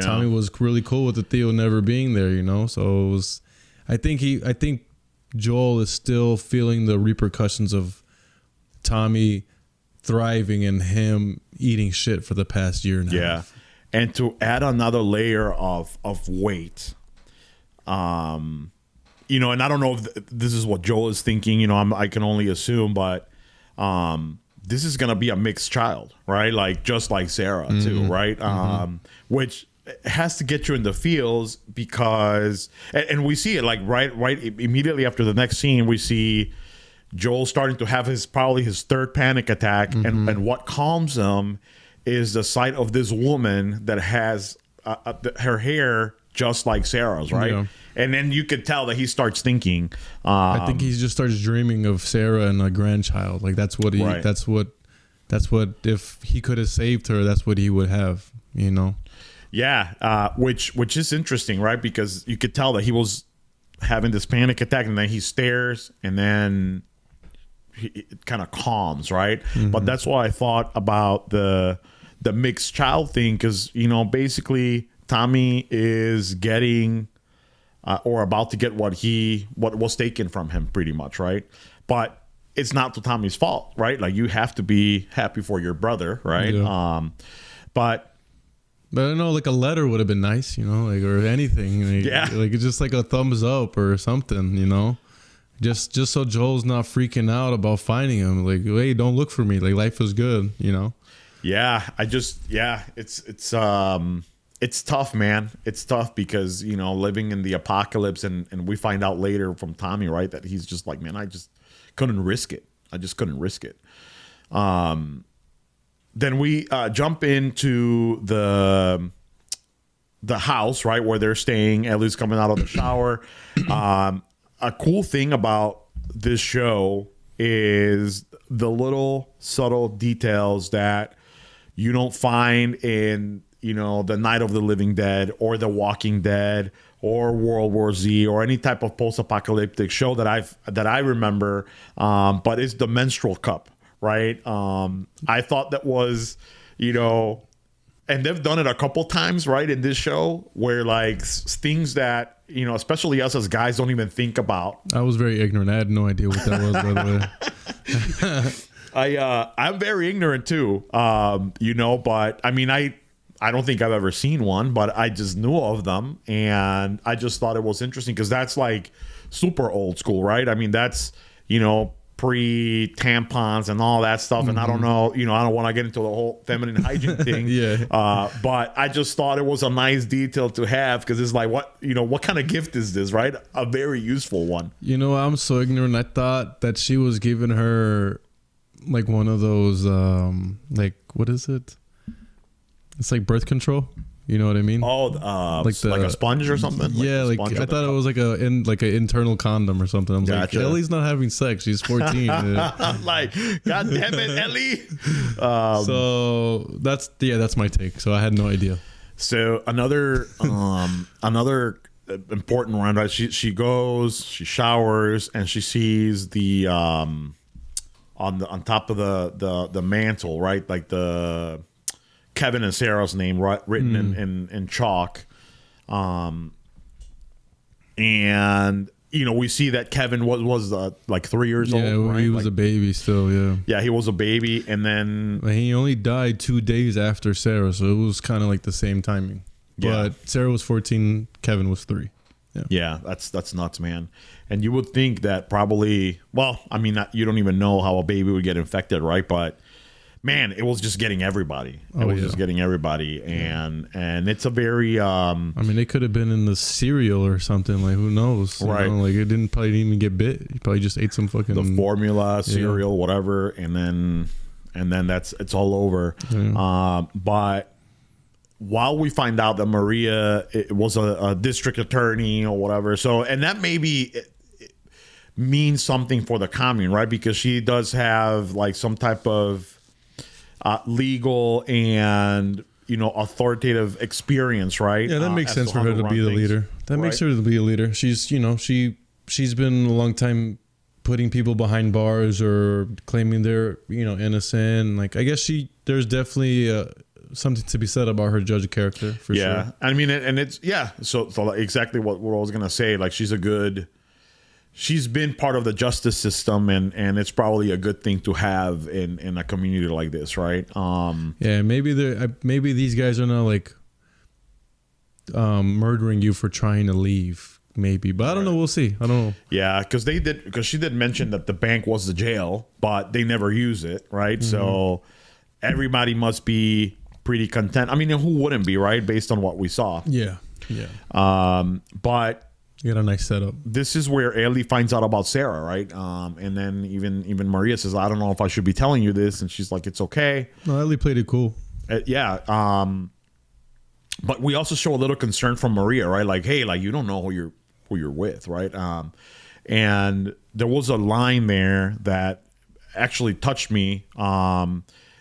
Tommy was really cool with the Theo never being there. You know, so it was. I think Joel is still feeling the repercussions of Tommy thriving and him eating shit for the past year now. Yeah. And to add another layer of weight, you know, and I don't know if this is what Joel is thinking, you know, I can only assume, but this is going to be a mixed child, right? Like, just like Sarah too, right? Which has to get you in the feels because, and we see it like right immediately after the next scene, we see Joel starting to have probably his third panic attack, and what calms him is the sight of this woman that has her hair just like Sarah's, right? Yeah. And then you could tell that he starts thinking. I think he just starts dreaming of Sarah and a grandchild. Like, that's what he. Right. That's what. If he could have saved her, that's what he would have. You know. Yeah, which is interesting, right? Because you could tell that he was having this panic attack, and then he stares, and then it kind of calms, right? But that's why I thought about the mixed child thing, because, you know, basically Tommy is getting or about to get what was taken from him, pretty much, right? But it's not to Tommy's fault, right? Like, you have to be happy for your brother, right? Yeah. But I don't know, like a letter would have been nice, you know, like, or anything. Like, like just like a thumbs up or something, you know, just so Joel's not freaking out about finding him. Like, hey, don't look for me. Like, life is good, you know? Yeah. It's tough, man. It's tough because, you know, living in the apocalypse, and we find out later from Tommy, right, that he's just like, man, I just couldn't risk it. Then we jump into the house, right, where they're staying. Ellie's coming out of the shower. A cool thing about this show is the little subtle details that you don't find in, you know, the Night of the Living Dead or The Walking Dead or World War Z or any type of post-apocalyptic show that I remember. But it's the menstrual cup. Right. I thought that was, you know, and they've done it a couple times, right, in this show, where like things that, you know, especially us as guys don't even think about. I was very ignorant. I had no idea what that was, by the way. I'm very ignorant too, you know, but I mean, I don't think I've ever seen one, but I just knew of them, and I just thought it was interesting because that's like super old school, right? I mean, that's, you know, pre-tampons and all that stuff, and I don't know, you know, I don't want to get into the whole feminine hygiene thing. But I just thought it was a nice detail to have, because it's like, what kind of gift is this, right? A very useful one. You know, I'm so ignorant. I thought that she was giving her like one of those like, what is it? It's like birth control. You know what I mean? Oh, like a sponge or something? Yeah, like I thought it was like an internal condom or something. I'm like, Ellie's not having sex. She's 14. I'm like, God damn it, Ellie. So that's my take. So I had no idea. So another important one, right? She goes, she showers, and she sees the on top of the mantle, right? Like the Kevin and Sarah's name written in chalk. And we see that Kevin was like 3 years old. Yeah, right? he was a baby still. Yeah. Yeah, he was a baby, and then But he only died 2 days after Sarah, so it was kind of like the same timing. Yeah. But Sarah was 14, Kevin was 3. yeah, that's nuts, man. And you would think that probably, well, I mean, you don't even know how a baby would get infected, right? But man, it was just getting everybody. It was just getting everybody, and it's a very I mean, they could have been in the cereal or something. Like, who knows? Right. Like, it probably didn't even get bit. He probably just ate some fucking the formula, cereal, whatever, and then it's all over. Yeah. But while we find out that Maria was a district attorney or whatever, so and that maybe it means something for the commune, right? Because she does have like some type of legal and authoritative experience, right? Yeah, that makes sense for how her to run be the things, leader. That makes her to be a leader. She's she's been a long time putting people behind bars or claiming they're innocent. Like, I guess there's definitely something to be said about her judge character for sure. I mean, and it's so exactly what I was gonna say. Like, she's been part of the justice system, and it's probably a good thing to have in a community like this, right? Yeah, maybe these guys are not like murdering you for trying to leave, maybe, but I don't know. We'll see. I don't know. Yeah, because she did mention that the bank was the jail, but they never use it, right? Mm-hmm. So everybody must be pretty content. I mean, who wouldn't be, right? Based on what we saw. Yeah. But you got a nice setup. this is where Ellie finds out about Sarah, right? And then even Maria says, I don't know if I should be telling you this. And she's like, it's okay. No, Ellie played it cool. But we also show a little concern from Maria, right? Like, hey, like, you don't know who you're with, right? And there was a line there that actually touched me,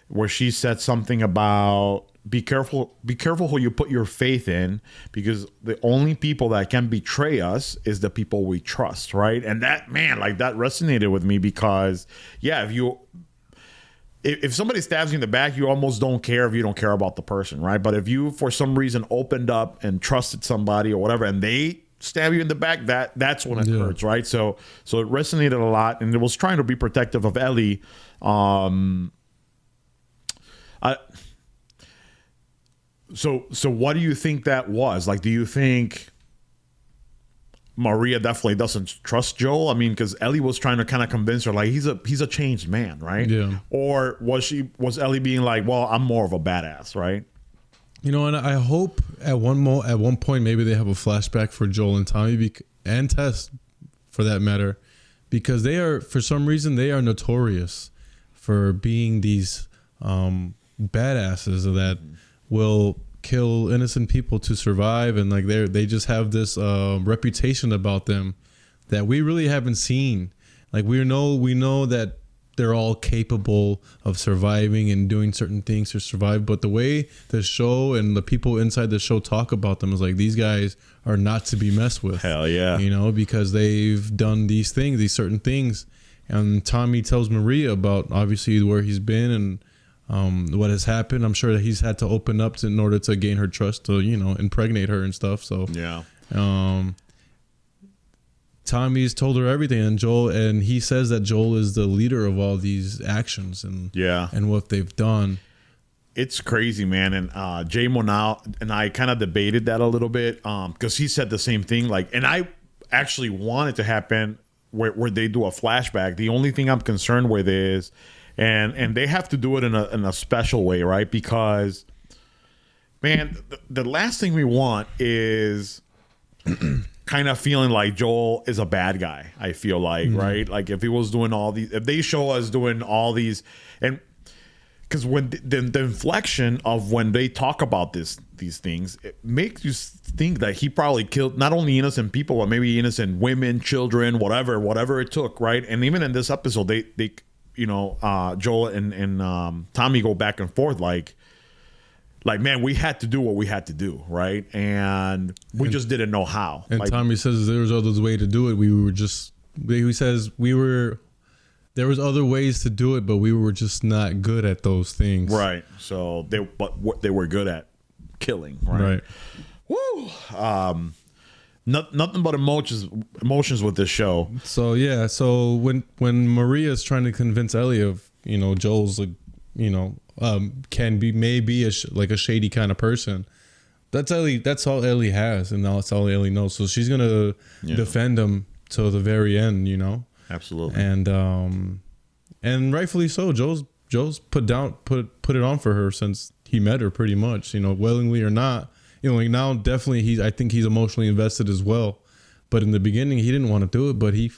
where she said something about be careful who you put your faith in, because the only people that can betray us is the people we trust, right? And that, man, like, that resonated with me, because if somebody stabs you in the back, you almost don't care if you don't care about the person, right? But if you for some reason opened up and trusted somebody or whatever, and they stab you in the back, that's when it hurts, right? So it resonated a lot, and it was trying to be protective of Ellie. So what do you think that was? Like, do you think Maria definitely doesn't trust Joel? I mean, because Ellie was trying to kind of convince her, like, he's a changed man, right? Yeah. Or was Ellie being like, well, I'm more of a badass, right? And I hope at one point maybe they have a flashback for Joel and Tommy and Tess, for that matter, because for some reason they are notorious for being these badasses that will kill innocent people to survive, and like they just have this reputation about them that we really haven't seen. Like, we know that they're all capable of surviving and doing certain things to survive, but the way the show and the people inside the show talk about them is like, these guys are not to be messed with. Hell yeah. Because they've done these certain things. And Tommy tells Maria about obviously where he's been and what has happened. I'm sure that he's had to open up in order to gain her trust to, impregnate her and stuff. So yeah. Tommy's told her everything, and he says that Joel is the leader of all these actions and what they've done. It's crazy, man. And Jay Monal and I kind of debated that a little bit, because he said the same thing. Like, and I actually want it to happen where they do a flashback. The only thing I'm concerned with is, and they have to do it in a special way, right? Because, man, the last thing we want is kind of feeling like Joel is a bad guy. I feel like, right? Like, if he was doing if they show us doing all these, and because when the inflection of when they talk about these things, it makes you think that he probably killed not only innocent people, but maybe innocent women, children, whatever it took, right? And even in this episode, they Joel and Tommy go back and forth like, man, we had to do what we had to do, right? And we just didn't know how. And like, Tommy says there was other way to do it. He says we were there was other ways to do it, but we were just not good at those things. Right. So what they were good at, killing. Right. Woo. Nothing but emotions with this show. So yeah. So when Maria's trying to convince Ellie of, you know, Joel's like, you know, can be maybe a shady kind of person. That's Ellie. That's all Ellie has, and that's all Ellie knows. So she's gonna defend him till the very end, you know. Absolutely. And rightfully so. Joel's put it on for her since he met her, pretty much. You know, willingly or not. You know, like now definitely I think he's emotionally invested as well. But in the beginning, he didn't want to do it, but he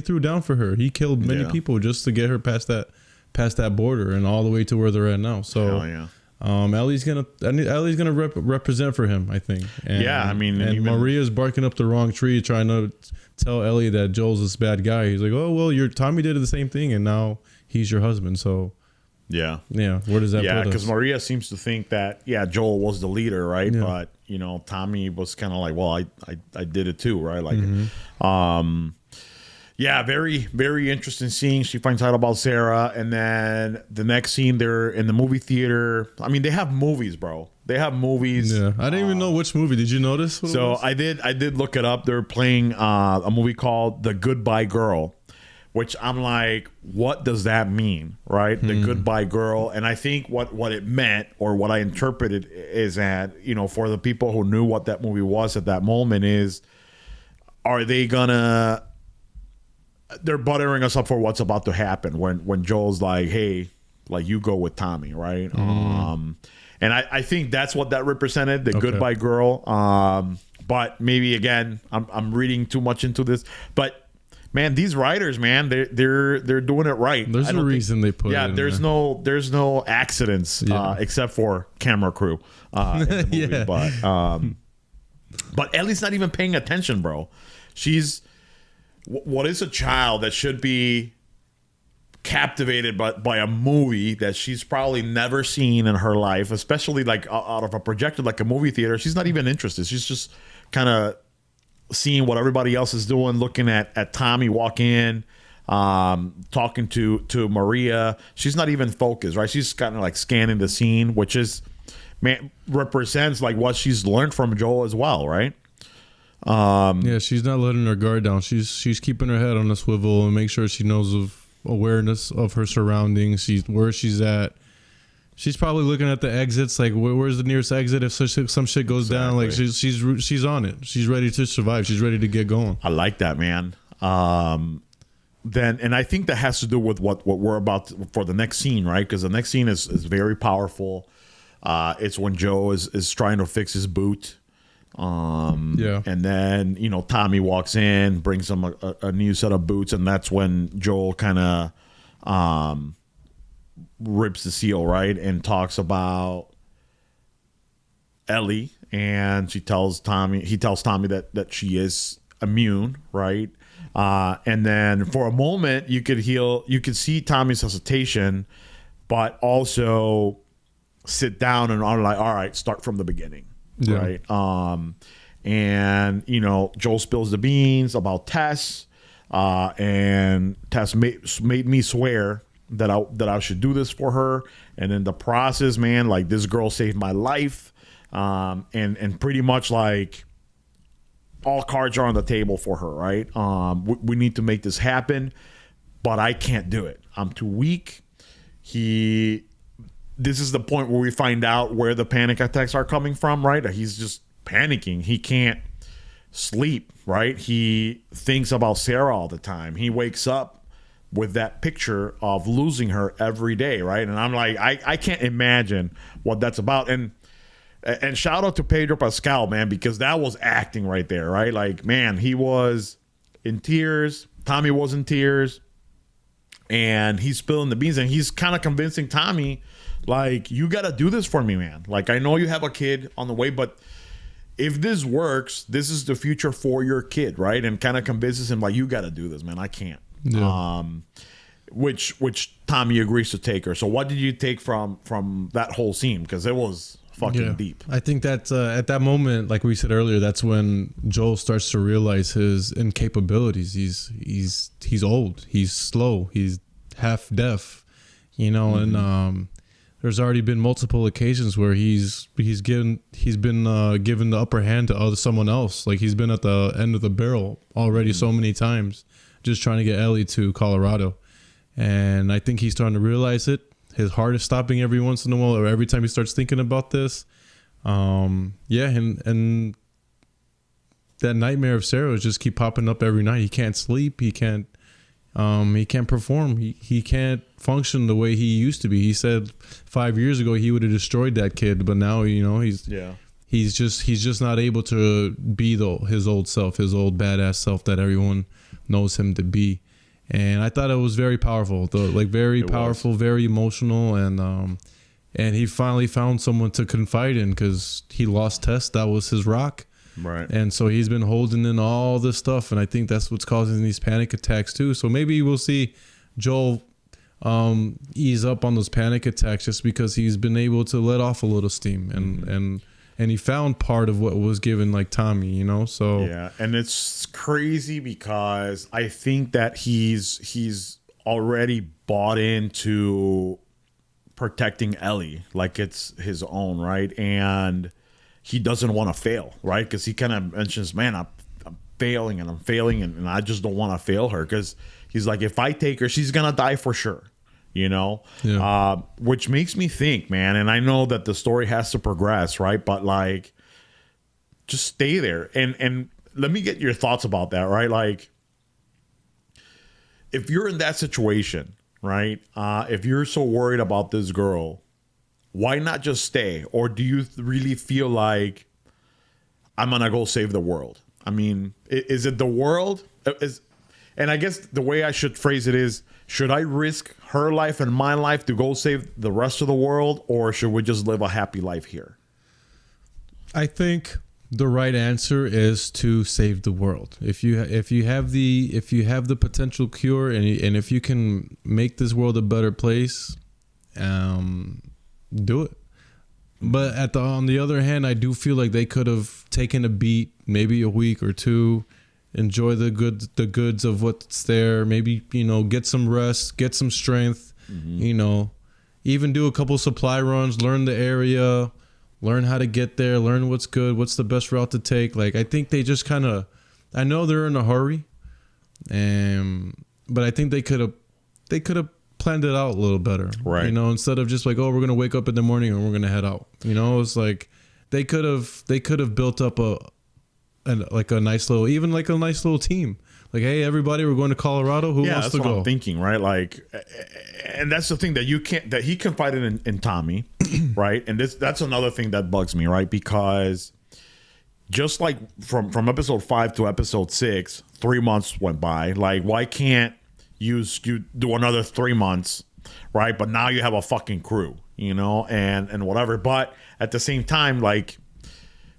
threw down for her. He killed many people just to get her past that border and all the way to where they're at now. So. Hell yeah. Ellie's gonna represent for him, I think. And, I mean, and Maria's barking up the wrong tree, trying to tell Ellie that Joel's this bad guy. He's like, oh well, your Tommy did the same thing, and now he's your husband. So yeah. Where does that put us? Because Maria seems to think that Joel was the leader, right? Yeah. But you know, Tommy was kind of like, well, I did it too, right? Like, yeah, very, very interesting scene. She finds out about Sarah, and then the next scene, they're in the movie theater. I mean, they have movies, bro. They have movies. Yeah, I didn't even know which movie. Did you notice? So I did look it up. They're playing a movie called The Goodbye Girl, which I'm like, what does that mean, right? The Goodbye Girl. And I think what it meant, or what I interpreted, is that, you know, for the people who knew what that movie was at that moment, is, are they gonna... They're buttering us up for what's about to happen when Joel's like, hey, like, you go with Tommy, right? And I think that's what that represented, the Goodbye Girl. But maybe again, I'm reading too much into this. But man, these writers, man, they're doing it right. There's a reason they put it in there's there. there's no accidents except for camera crew in the movie. But Ellie's not even paying attention, bro. She's what is a child that should be captivated by a movie that she's probably never seen in her life, especially like out of a projector like a movie theater. She's not even interested. She's just kind of seeing what everybody else is doing, looking at Tommy walk in, talking to Maria. She's not even focused, right? She's kind of like scanning the scene, which is, man, represents like what she's learned from Joel as well, right? Yeah, she's not letting her guard down. She's keeping her head on a swivel and make sure she knows of awareness of her surroundings. Where she's at. She's probably looking at the exits, like where's the nearest exit if some shit goes down. Like she's on it. She's ready to survive. She's ready to get going. I like that, man. Then, and I think that has to do with what we're about for the next scene, right? Because the next scene is very powerful. It's when Joe is trying to fix his boot. And then, you know, Tommy walks in, brings him a new set of boots, and that's when Joel kind of rips the seal, right, and talks about Ellie, and he tells Tommy that she is immune, right? And then for a moment you could see Tommy's hesitation, but also sit down and are like, all right, start from the beginning. Right. And you know, Joel spills the beans about Tess, and Tess made me swear that I should do this for her, and in the process, man, like, this girl saved my life, and pretty much like all cards are on the table for her, right? We need to make this happen, but I can't do it. I'm too weak. This is the point where we find out where the panic attacks are coming from, right? He's just panicking. He can't sleep, right? He thinks about Sarah all the time. He wakes up with that picture of losing her every day, right? And I'm like, I can't imagine what that's about. And shout out to Pedro Pascal, man, because that was acting right there, right? Like, man, he was in tears. Tommy was in tears. And he's spilling the beans, and he's kind of convincing Tommy, like, you got to do this for me, man. Like, I know you have a kid on the way, but if this works, this is the future for your kid, right? And kind of convinces him, like, you got to do this, man. I can't. Yeah. Which Tommy agrees to take her. So what did you take from that whole scene? Because it was fucking deep. I think that at that moment, like we said earlier, that's when Joel starts to realize his incapabilities. He's old, he's slow, he's half deaf, and there's already been multiple occasions where he's been given the upper hand to someone else. Like he's been at the end of the barrel already so many times, just trying to get Ellie to Colorado. And I think he's starting to realize it. His heart is stopping every once in a while, or every time he starts thinking about this. And that nightmare of Sarah just keep popping up every night. He can't sleep. He can't perform. He can't function the way he used to be. He said 5 years ago he would have destroyed that kid, but now he's just not able to be his old self, his old badass self that everyone knows him to be. And I thought it was very powerful, very powerful, very emotional, and he finally found someone to confide in because he lost Tess. That was his rock, right? And so he's been holding in all this stuff, and I think that's what's causing these panic attacks too. So maybe we'll see Joel ease up on those panic attacks just because he's been able to let off a little steam, and he found part of what was given, like Tommy, so yeah. And it's crazy because I think that he's already bought into protecting Ellie like it's his own, right? And he doesn't want to fail, right? Because he kind of mentions, man, I'm failing and I just don't want to fail her, because he's like, if I take her, she's gonna die for sure. Which makes me think, man, and I know that the story has to progress, right? But like, just stay there and let me get your thoughts about that, right? Like, if you're in that situation, right? If you're so worried about this girl, why not just stay? Or do you really feel like I'm gonna go save the world? I mean, is it the world? And I guess the way I should phrase it is, should I risk her life and my life to go save the rest of the world, or should we just live a happy life here? I think the right answer is to save the world. If you have the potential cure, and if you can make this world a better place, do it. But on the other hand, I do feel like they could have taken a beat, maybe a week or two. Enjoy the goods of what's there. Maybe, get some rest, get some strength, even do a couple supply runs, learn the area, learn how to get there, learn what's good, what's the best route to take. Like, I think they just I know they're in a hurry, but I think they could have planned it out a little better. Right. Instead of just like, oh, we're going to wake up in the morning and we're going to head out. It's like they could have built up a nice little team. Like, hey, everybody, we're going to Colorado. Who wants to go? That's what I'm thinking, right? Like, and that's the thing that he confided in Tommy, right? And that's another thing that bugs me, right? Because just like from episode 5 to episode 6, 3 months went by. Like, why can't you do another 3 months, right? But now you have a fucking crew, and whatever. But at the same time, like,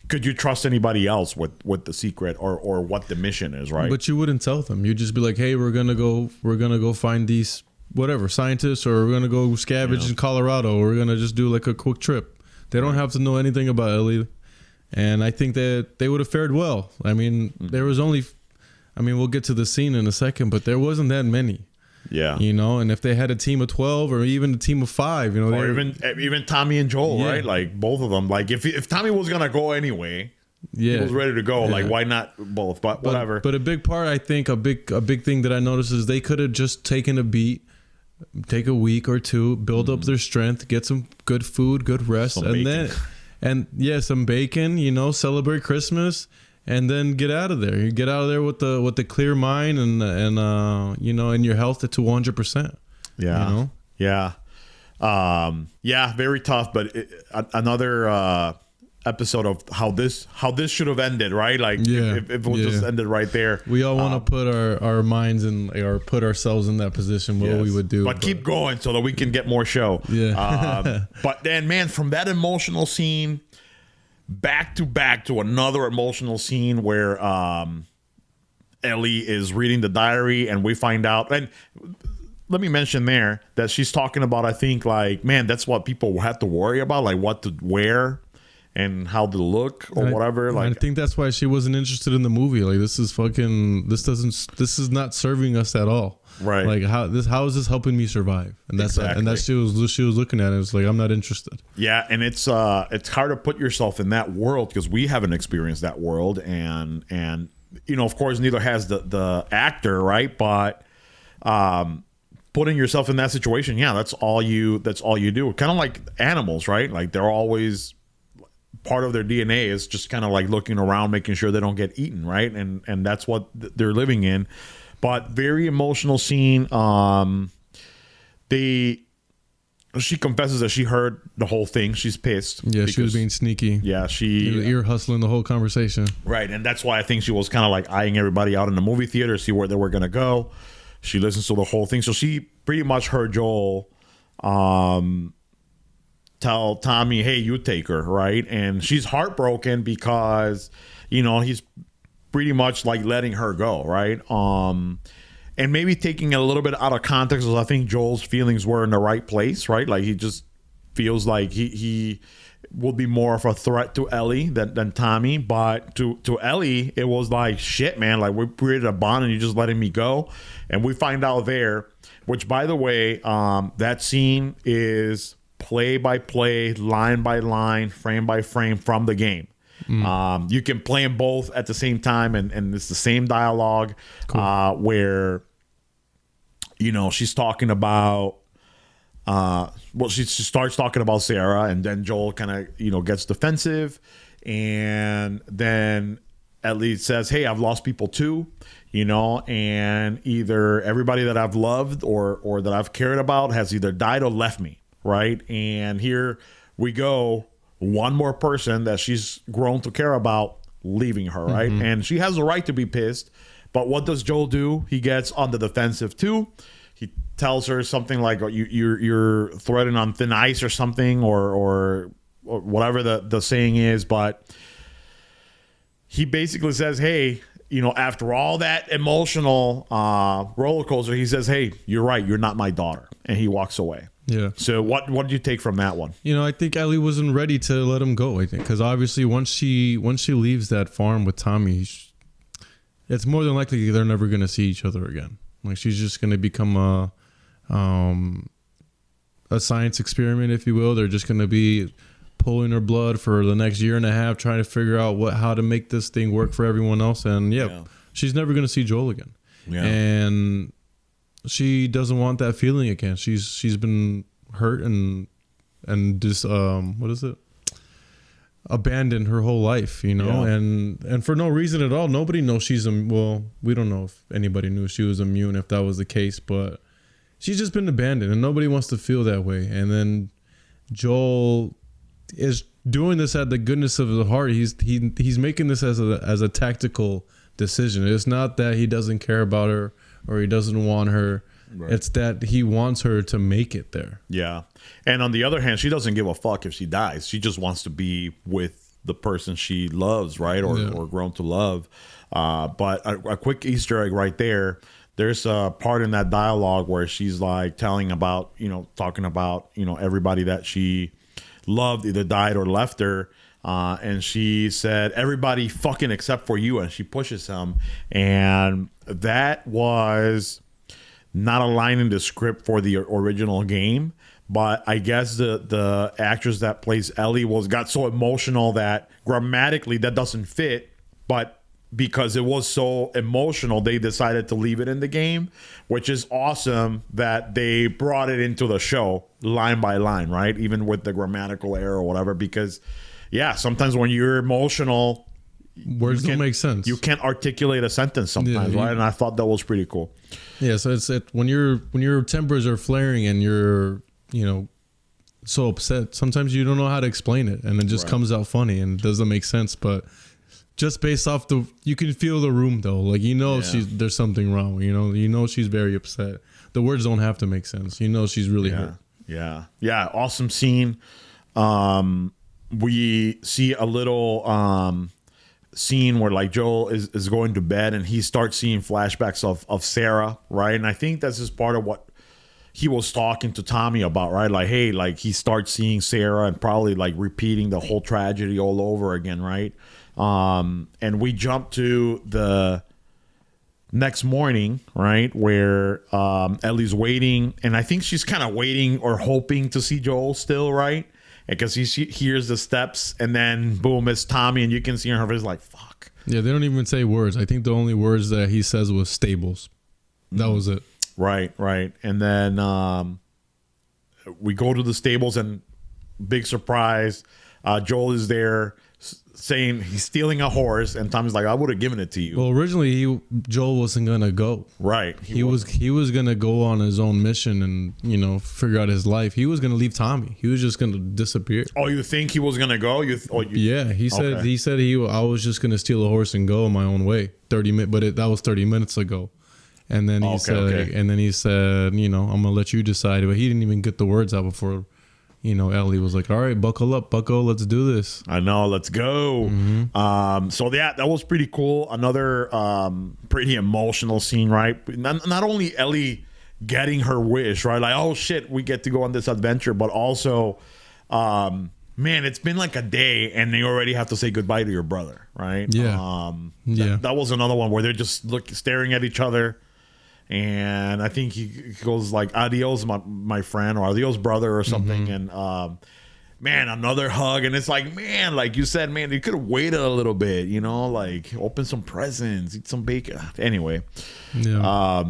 could you trust anybody else with the secret or what the mission is, right? But you wouldn't tell them. You'd just be like, hey, we're gonna go find these whatever scientists, or we're gonna go scavenge in Colorado, or we're gonna just do like a quick trip. They don't have to know anything about Ellie, and I think that they would have fared well. I mean, there was only, we'll get to the scene in a second, but there wasn't that many. Yeah. And if they had a team of 12 or even a team of 5, or even Tommy and Joel, right? Like, both of them. Like, if Tommy was gonna go anyway, he was ready to go. Yeah. Like, why not both? But whatever. But a big part, I think, a big thing that I noticed is they could have just taken a beat, take a week or two, build up their strength, get some good food, good rest, some some bacon. Celebrate Christmas. And then get out of there. You get out of there with the clear mind and and your health at 200%. Yeah. Yeah. Very tough. But another episode of how this should have ended, right? Like, if it was just ended right there. We all want to put our minds in, or put ourselves in that position, what we would do. But keep going so that we can get more show. Yeah. But then, man, from that emotional scene, back to another emotional scene where Ellie is reading the diary, and we find out, and let me mention there that she's talking about, I think, like, man, that's what people have to worry about, like what to wear and how they look or And whatever. I think that's why she wasn't interested in the movie. Like, this is not serving us at all. Right. Like, how is this helping me survive? And that's Exactly. and that she was looking at it. It's like, I'm not interested. Yeah, and it's hard to put yourself in that world because we haven't experienced that world, and of course neither has the actor, right? But putting yourself in that situation, yeah, that's all you do. Kind of like animals, right? Like, they're always, part of their DNA is just kind of like looking around, making sure they don't get eaten, right? And that's what they're living in. But very emotional scene. She confesses that she heard the whole thing. She's pissed. Yeah, she was being sneaky. Yeah, she ear hustling the whole conversation. Right, and that's why I think she was kind of like eyeing everybody out in the movie theater, see where they were gonna go. She listens to the whole thing, so she pretty much heard Joel tell Tommy, "Hey, you take her," right? And she's heartbroken because he's pretty much like letting her go, right? And maybe taking it a little bit out of context, because I think Joel's feelings were in the right place, right? Like, he just feels like he will be more of a threat to Ellie than Tommy. But to Ellie, it was like, shit, man, like, we created a bond and you're just letting me go. And we find out there, which, by the way, that scene is play by play, line by line, frame by frame from the game. You can play them both at the same time, and it's the same dialogue. Cool. Where she's talking about she starts talking about Sarah, and then Joel kind of gets defensive, and then Ellie says, "Hey, I've lost people too, and either everybody that I've loved or that I've cared about has either died or left me, right? And here we go, one more person that she's grown to care about leaving her, right? Mm-hmm. And she has the right to be pissed, but what does Joel do? He gets on the defensive too. He tells her something like, you're threading on thin ice or something, or whatever the saying is, but he basically says, hey, after all that emotional roller coaster, he says, hey, you're right, you're not my daughter, and he walks away. Yeah. So what did you take from that one? I think Ellie wasn't ready to let him go. I think because obviously once she leaves that farm with Tommy, it's more than likely they're never going to see each other again. Like, she's just going to become a science experiment, if you will. They're just going to be pulling her blood for the next year and a half, trying to figure out how to make this thing work for everyone else. And she's never going to see Joel again. Yeah. And she doesn't want that feeling again. She's been hurt and just abandoned her whole life, and for no reason at all. Nobody knows we don't know if anybody knew she was immune, if that was the case, but she's just been abandoned, and nobody wants to feel that way. And then Joel is doing this at the goodness of the heart. He's making this as a tactical decision. It's not that he doesn't care about her or he doesn't want her. Right. It's that he wants her to make it there. Yeah. And on the other hand, she doesn't give a fuck if she dies. She just wants to be with the person she loves, right? Or grown to love. But a quick Easter egg right there. There's a part in that dialogue where she's like talking about everybody that she loved either died or left her. And she said, everybody fucking except for you. And she pushes him. And that was not a line in the script for the original game. But I guess the actress that plays Ellie got so emotional that grammatically that doesn't fit. But because it was so emotional, they decided to leave it in the game, which is awesome that they brought it into the show line by line, right? Even with the grammatical error or whatever, because sometimes when you're emotional, words don't make sense. You can't articulate a sentence sometimes, right? And I thought that was pretty cool. Yeah, so it's when your tempers are flaring and you're so upset, sometimes you don't know how to explain it, and it just comes out funny and it doesn't make sense. But just based off you can feel the room though, like there's something wrong. She's very upset. The words don't have to make sense. She's really hurt. Yeah. Awesome scene. We see a little scene where like Joel is going to bed and he starts seeing flashbacks of Sarah, right? And I think that's just part of what he was talking to Tommy about, right? Like, hey, like he starts seeing Sarah and probably like repeating the whole tragedy all over again, right? And we jump to the next morning, right, where Ellie's waiting, and I think she's kind of waiting or hoping to see Joel still, right? Because she hears the steps, and then boom, it's Tommy, and you can see in her face like, fuck. Yeah, they don't even say words. I think the only words that he says was stables. That was it. Right. And then we go to the stables, and big surprise, Joel is there saying he's stealing a horse, and Tommy's like, I would have given it to you. Well, originally Joel wasn't gonna go. Right. He was gonna go on his own mission and figure out his life. He was gonna leave Tommy. He was just gonna disappear. Oh, you think he was gonna go? Yeah, he said I was just gonna steal a horse and go on my own way. 30 minutes, but that was 30 minutes ago. And then he said, I'm gonna let you decide. But he didn't even get the words out before. Ellie was like, all right, buckle up, bucko, let's do this. I know, let's go. So yeah, that was pretty cool. Another pretty emotional scene, right? Not only Ellie getting her wish, right? Like, oh shit, we get to go on this adventure, but also, man, it's been like a day and they already have to say goodbye to your brother, right? Yeah. That was another one where they're just staring at each other. And I think he goes like, adios, my friend, or adios, brother, or something. And man, another hug. And it's like, man, like you said, man, you could have waited a little bit, like open some presents, eat some bacon. Anyway. Yeah.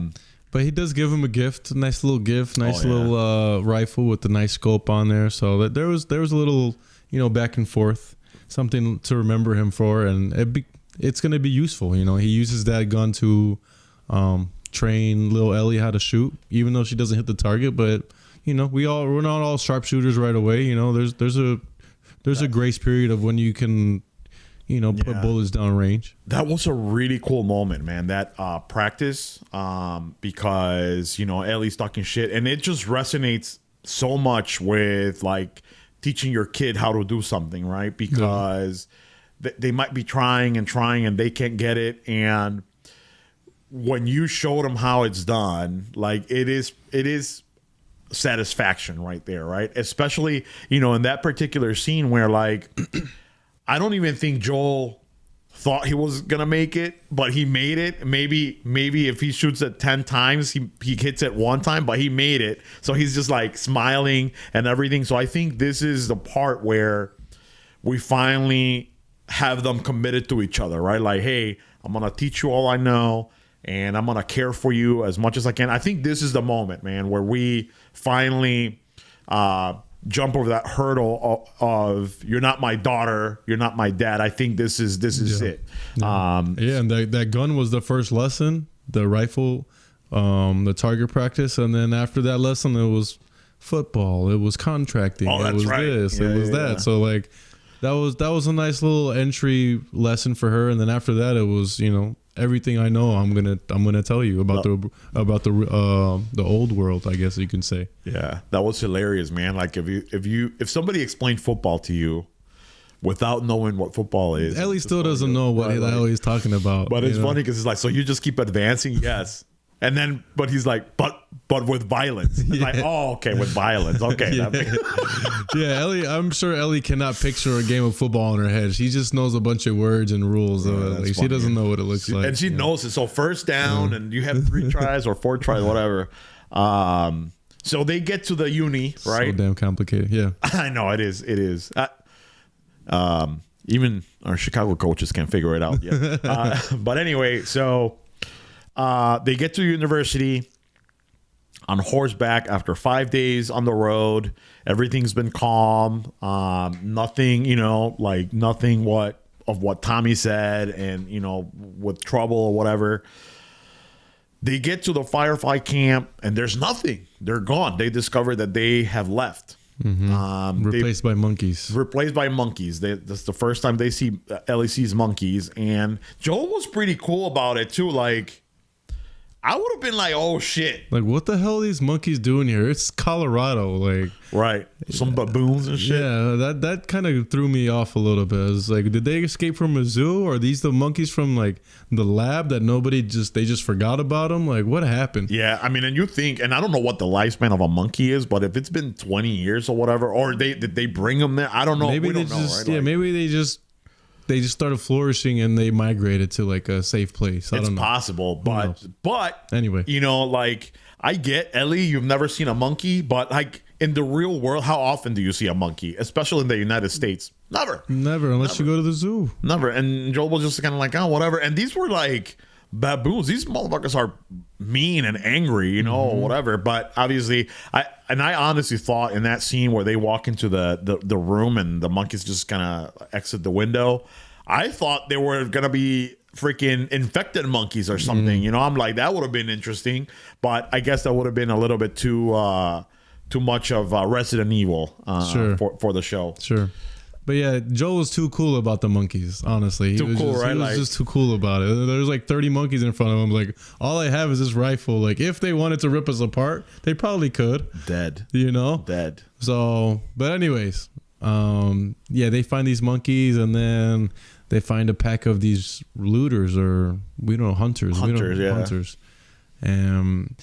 But he does give him a gift, a nice little gift, little rifle with the nice scope on there. So that there was a little, back and forth, something to remember him for. And it's going to be useful. He uses that gun to train little Ellie how to shoot, even though she doesn't hit the target. But we're not all sharpshooters right away. There's a grace period of when you can put bullets down range. That was a really cool moment, man, that practice, because Ellie's talking shit, and it just resonates so much with like teaching your kid how to do something, right? Because they might be trying and they can't get it, and when you showed them how it's done, like it is satisfaction right there, right? Especially, in that particular scene where like, I don't even think Joel thought he was going to make it, but he made it. Maybe if he shoots it 10 times, he hits it one time, but he made it. So he's just like smiling and everything. So I think this is the part where we finally have them committed to each other, right? Like, hey, I'm going to teach you all I know, and I'm going to care for you as much as I can. I think this is the moment, man, where we finally jump over that hurdle of you're not my daughter, you're not my dad. I think this is it. And that gun was the first lesson, the rifle, the target practice. And then after that lesson, it was football. It was contracting. Oh, that's it was right. this. Yeah, it was that. So like that was a nice little entry lesson for her. And then after that, it was, everything I know, I'm gonna tell you about the old world, I guess you can say. Yeah, that was hilarious, man. Like if somebody explained football to you without knowing what football is, Ellie still doesn't know what the hell he's talking about. But it's funny because it's like, so you just keep advancing, yes. And then, but he's like, but with violence. It's like, oh, okay, with violence. Okay. Yeah, Ellie, I'm sure Ellie cannot picture a game of football in her head. She just knows a bunch of words and rules. Like, she doesn't know what it looks like. And she knows it. So first down, and you have 3 tries or 4 tries, whatever. So they get to the uni, right? So damn complicated. Yeah. I know, it is. It is. Even our Chicago coaches can't figure it out yet. But anyway, so they get to university on horseback after 5 days on the road. Everything's been calm. Nothing, nothing what Tommy said, and with trouble or whatever. They get to the Firefly camp and there's nothing. They're gone. They discover that they have left. Replaced by monkeys. That's the first time they see Ellie sees monkeys, and Joel was pretty cool about it too. Like, I would have been like, oh shit. Like, what the hell are these monkeys doing here? It's Colorado, like. Right. Some baboons and shit. Yeah, that kind of threw me off a little bit. It's like, did they escape from a zoo, or are these the monkeys from like the lab that they just forgot about them? Like, what happened? Yeah, I mean, and you think, and I don't know what the lifespan of a monkey is, but if it's been 20 years or whatever, or did they bring them there? I don't know. Maybe we they don't know, just right? Like, maybe they just started flourishing and they migrated to like a safe place. I it's don't know. possible, but Anyway. you know, like I get, Ellie, you've never seen a monkey, but like in the real world, how often do you see a monkey, especially in the United States? Never, unless you go to the zoo. never. And Joel was just kind of like, oh, whatever. And these were like baboons. These motherfuckers are mean and angry, you know, whatever. But obviously, I honestly thought in that scene where they walk into the room and the monkeys just kind of exit the window, I thought they were gonna be freaking infected monkeys or something. You know, I'm like, that would have been interesting, but I guess that would have been a little bit too much of Resident Evil Sure. for the show. Sure. But yeah, Joe was too cool about the monkeys, honestly. Too cool, right? He was Like- just too cool about it. There's like 30 monkeys in front of him. Like, all I have is this rifle. Like, if they wanted to rip us apart, they probably could, Dead. you know? Dead. So, but anyways, yeah, they find these monkeys and then they find a pack of these looters, or we don't know, hunters. Hunters, yeah. Hunters. And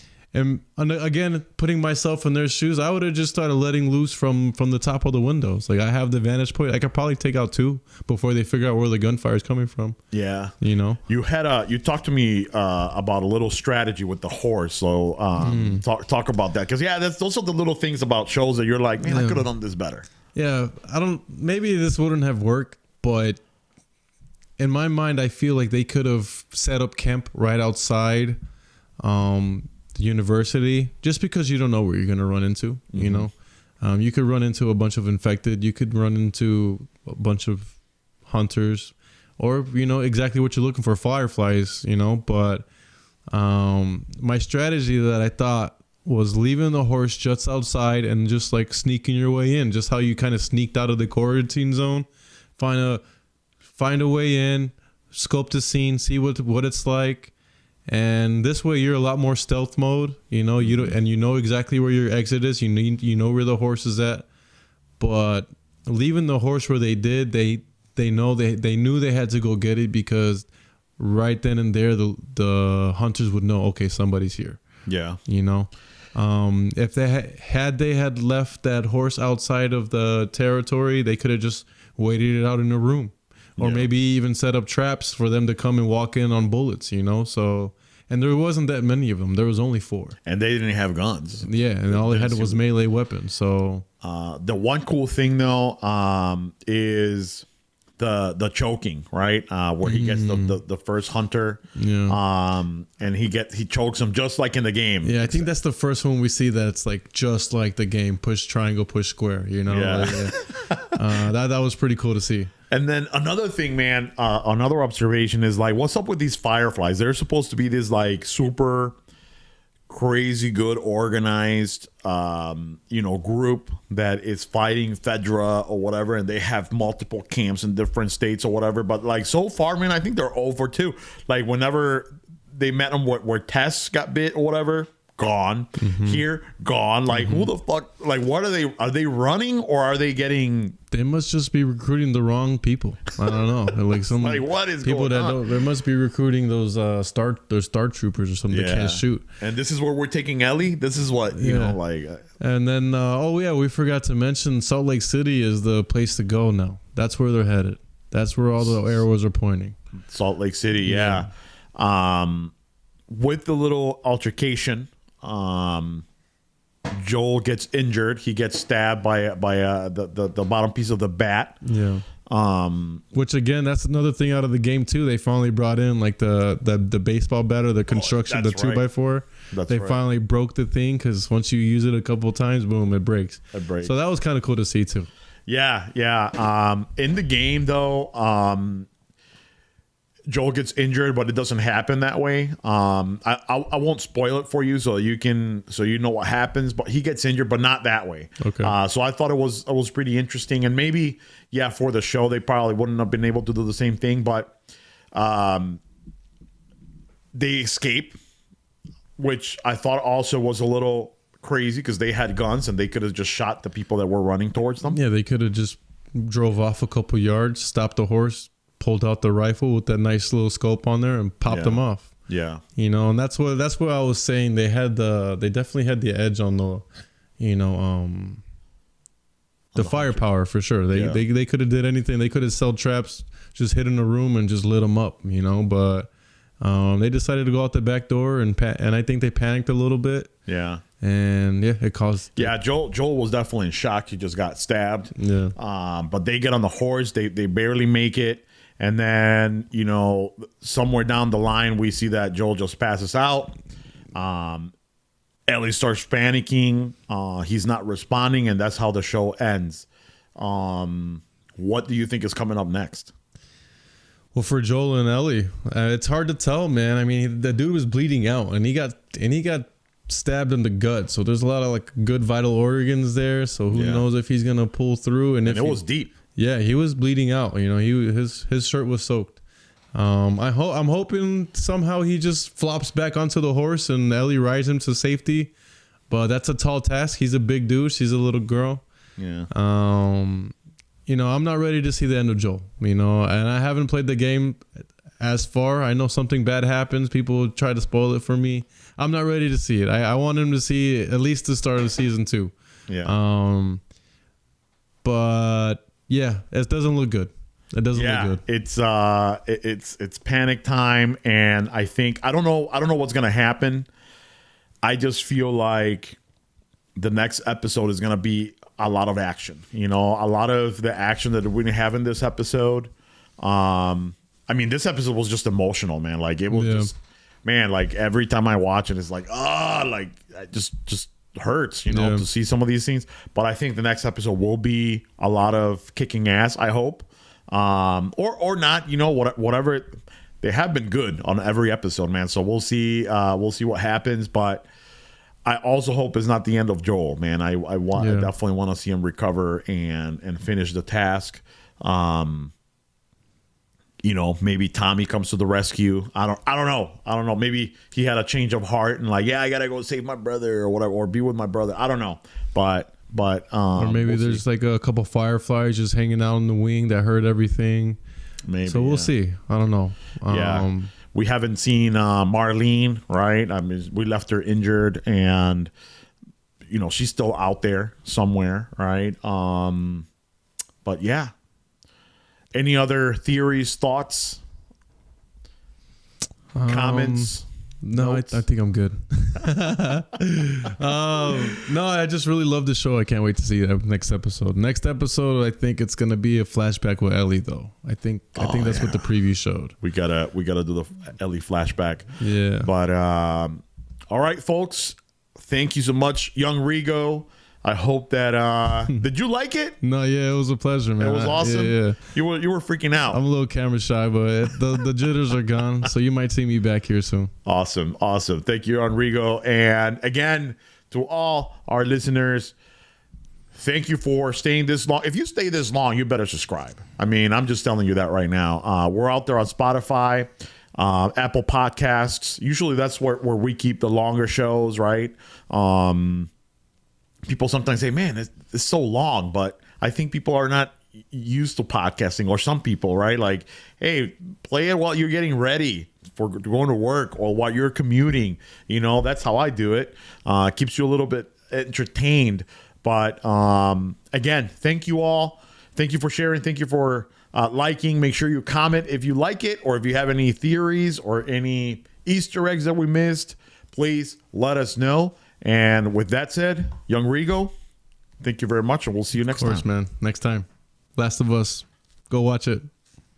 again, putting myself in their shoes, I would have just started letting loose from the top of the windows. Like, I have the vantage point. I could probably take out 2 before they figure out where the gunfire is coming from. Yeah. You know? You talked to me about a little strategy with the horse. So talk about that, because those are the little things about shows that you're like, man, I could have done this better. Yeah, maybe this wouldn't have worked, but in my mind, I feel like they could have set up camp right outside the university, just because you don't know where you're going to run into, you know. You could run into a bunch of infected, you could run into a bunch of hunters, or, you know, exactly what you're looking for, fireflies, you know. But my strategy that I thought was leaving the horse just outside and just like sneaking your way in, just how you kind of sneaked out of the quarantine zone. Find a way in, scope the scene, see what it's like, and this way you're a lot more stealth mode. You know, you know exactly where your exit is. You know where the horse is at. But leaving the horse where they did, they knew they had to go get it, because right then and there the hunters would know, okay, somebody's here. Yeah. You know, if they had left that horse outside of the territory, they could have just waited it out in a room, or maybe even set up traps for them to come and walk in on bullets, you know. So, and there wasn't that many of them. There was only 4. And they didn't have guns. Yeah, and all they had was melee weapons. So the one cool thing though is the choking, right? Where he gets the first hunter, and he chokes him just like in the game. yeah, I think that's the first one we see that's like just like the game, push triangle, push square, you know. Yeah. That was pretty cool to see. And then another thing, man, another observation is like, what's up with these fireflies? They're supposed to be this like super crazy good organized group that is fighting Fedra or whatever, and they have multiple camps in different states or whatever. But like, so far, man, I think they're over too. Like, whenever they met them where Tess got bit or whatever, gone. Here, gone. Like, who the fuck? Like, what are they? Are they running, or are they getting? They must just be recruiting the wrong people. I don't know. Like, some Like, what is people going that on? don't. They must be recruiting those star troopers or something that can't shoot. And this is where we're taking Ellie. This is what you know, like. And then, we forgot to mention Salt Lake City is the place to go now. That's where they're headed. That's where all the arrows are pointing. Salt Lake City, yeah. With the little altercation, Joel gets injured. He gets stabbed by the bottom piece of the bat. Yeah. Which again, that's another thing out of the game too. They finally brought in like the baseball bat or the construction, the 2x4. They finally broke the thing, because once you use it a couple of times, boom, it breaks. So that was kind of cool to see too. Yeah. In the game though, Joel gets injured, but it doesn't happen that way. I won't spoil it for you, so you know what happens. But he gets injured, but not that way. Okay. So I thought it was pretty interesting, and maybe for the show they probably wouldn't have been able to do the same thing, but they escape. which I thought also was a little crazy because they had guns and they could have just shot the people that were running towards them. Yeah, they could have just drove off a couple yards, stopped the horse, pulled out the rifle with that nice little scope on there, and popped them off. Yeah, you know, and that's what I was saying. They definitely had the edge on the, you know, the firepower for sure. They could have did anything. They could have sold traps, just hid in a room and just lit them up, you know. But they decided to go out the back door and I think they panicked a little bit. Yeah. And it caused. Yeah, Joel was definitely in shock. He just got stabbed. Yeah. But they get on the horse. They barely make it. And then, you know, somewhere down the line, we see that Joel just passes out. Ellie starts panicking. He's not responding, and that's how the show ends. What do you think is coming up next? Well, for Joel and Ellie, it's hard to tell, man. I mean, the dude was bleeding out, and he got stabbed in the gut. So there's a lot of like good vital organs there. So who knows if he's gonna pull through? And if it was deep. Yeah, he was bleeding out. You know, his shirt was soaked. I'm hoping somehow he just flops back onto the horse and Ellie rides him to safety. But that's a tall task. He's a big dude. She's a little girl. Yeah. You know, I'm not ready to see the end of Joel. You know, and I haven't played the game as far. I know something bad happens. People try to spoil it for me. I'm not ready to see it. I want him to see at least the start of season 2. Yeah. But yeah, it doesn't look good. It doesn't look good. It's panic time, and I don't know what's gonna happen. I just feel like the next episode is gonna be a lot of action. You know, a lot of the action that we didn't have in this episode. I mean, this episode was just emotional, man. Like it was just, man. Like every time I watch it, it's like, like it just hurts, you know, to see some of these things. But I think the next episode will be a lot of kicking ass. I hope, or not. You know, whatever. They have been good on every episode, man. So we'll see. We'll see what happens. But I also hope it's not the end of Joel, man. I definitely want to see him recover and finish the task. You know, maybe Tommy comes to the rescue. I don't know. Maybe he had a change of heart and like, I gotta go save my brother or whatever, or be with my brother. I don't know, but or maybe there's like a couple fireflies just hanging out in the wing that heard everything. Maybe. So we'll see. I don't know. We haven't seen Marlene, right? I mean, we left her injured, and you know she's still out there somewhere, right? But yeah. Any other theories, thoughts, comments? No, I think I'm good. No, I just really love the show. I can't wait to see the next episode. Next episode, I think it's gonna be a flashback with Ellie, though. I think that's what the preview showed. We gotta do the Ellie flashback. Yeah. But all right, folks. Thank you so much, Young Rigo. I hope that did you like it? No, yeah, it was a pleasure, man. It was awesome. Yeah. You were freaking out. I'm a little camera shy, but the jitters are gone, so you might see me back here soon. Awesome. Thank you, Enrico. And again, to all our listeners, thank you for staying this long. If you stay this long, you better subscribe. I mean, I'm just telling you that right now. We're out there on Spotify, Apple Podcasts. Usually that's where we keep the longer shows, right? People sometimes say, man, it's so long, but I think people are not used to podcasting, or some people, right? Like, hey, play it while you're getting ready for going to work or while you're commuting. You know, that's how I do it. Keeps you a little bit entertained. But again, thank you all. Thank you for sharing. Thank you for liking. Make sure you comment if you like it, or if you have any theories or any Easter eggs that we missed, please let us know. And with that said, Young Rigo, thank you very much, and we'll see you next time. Of course, man. Next time. Last of Us. Go watch it.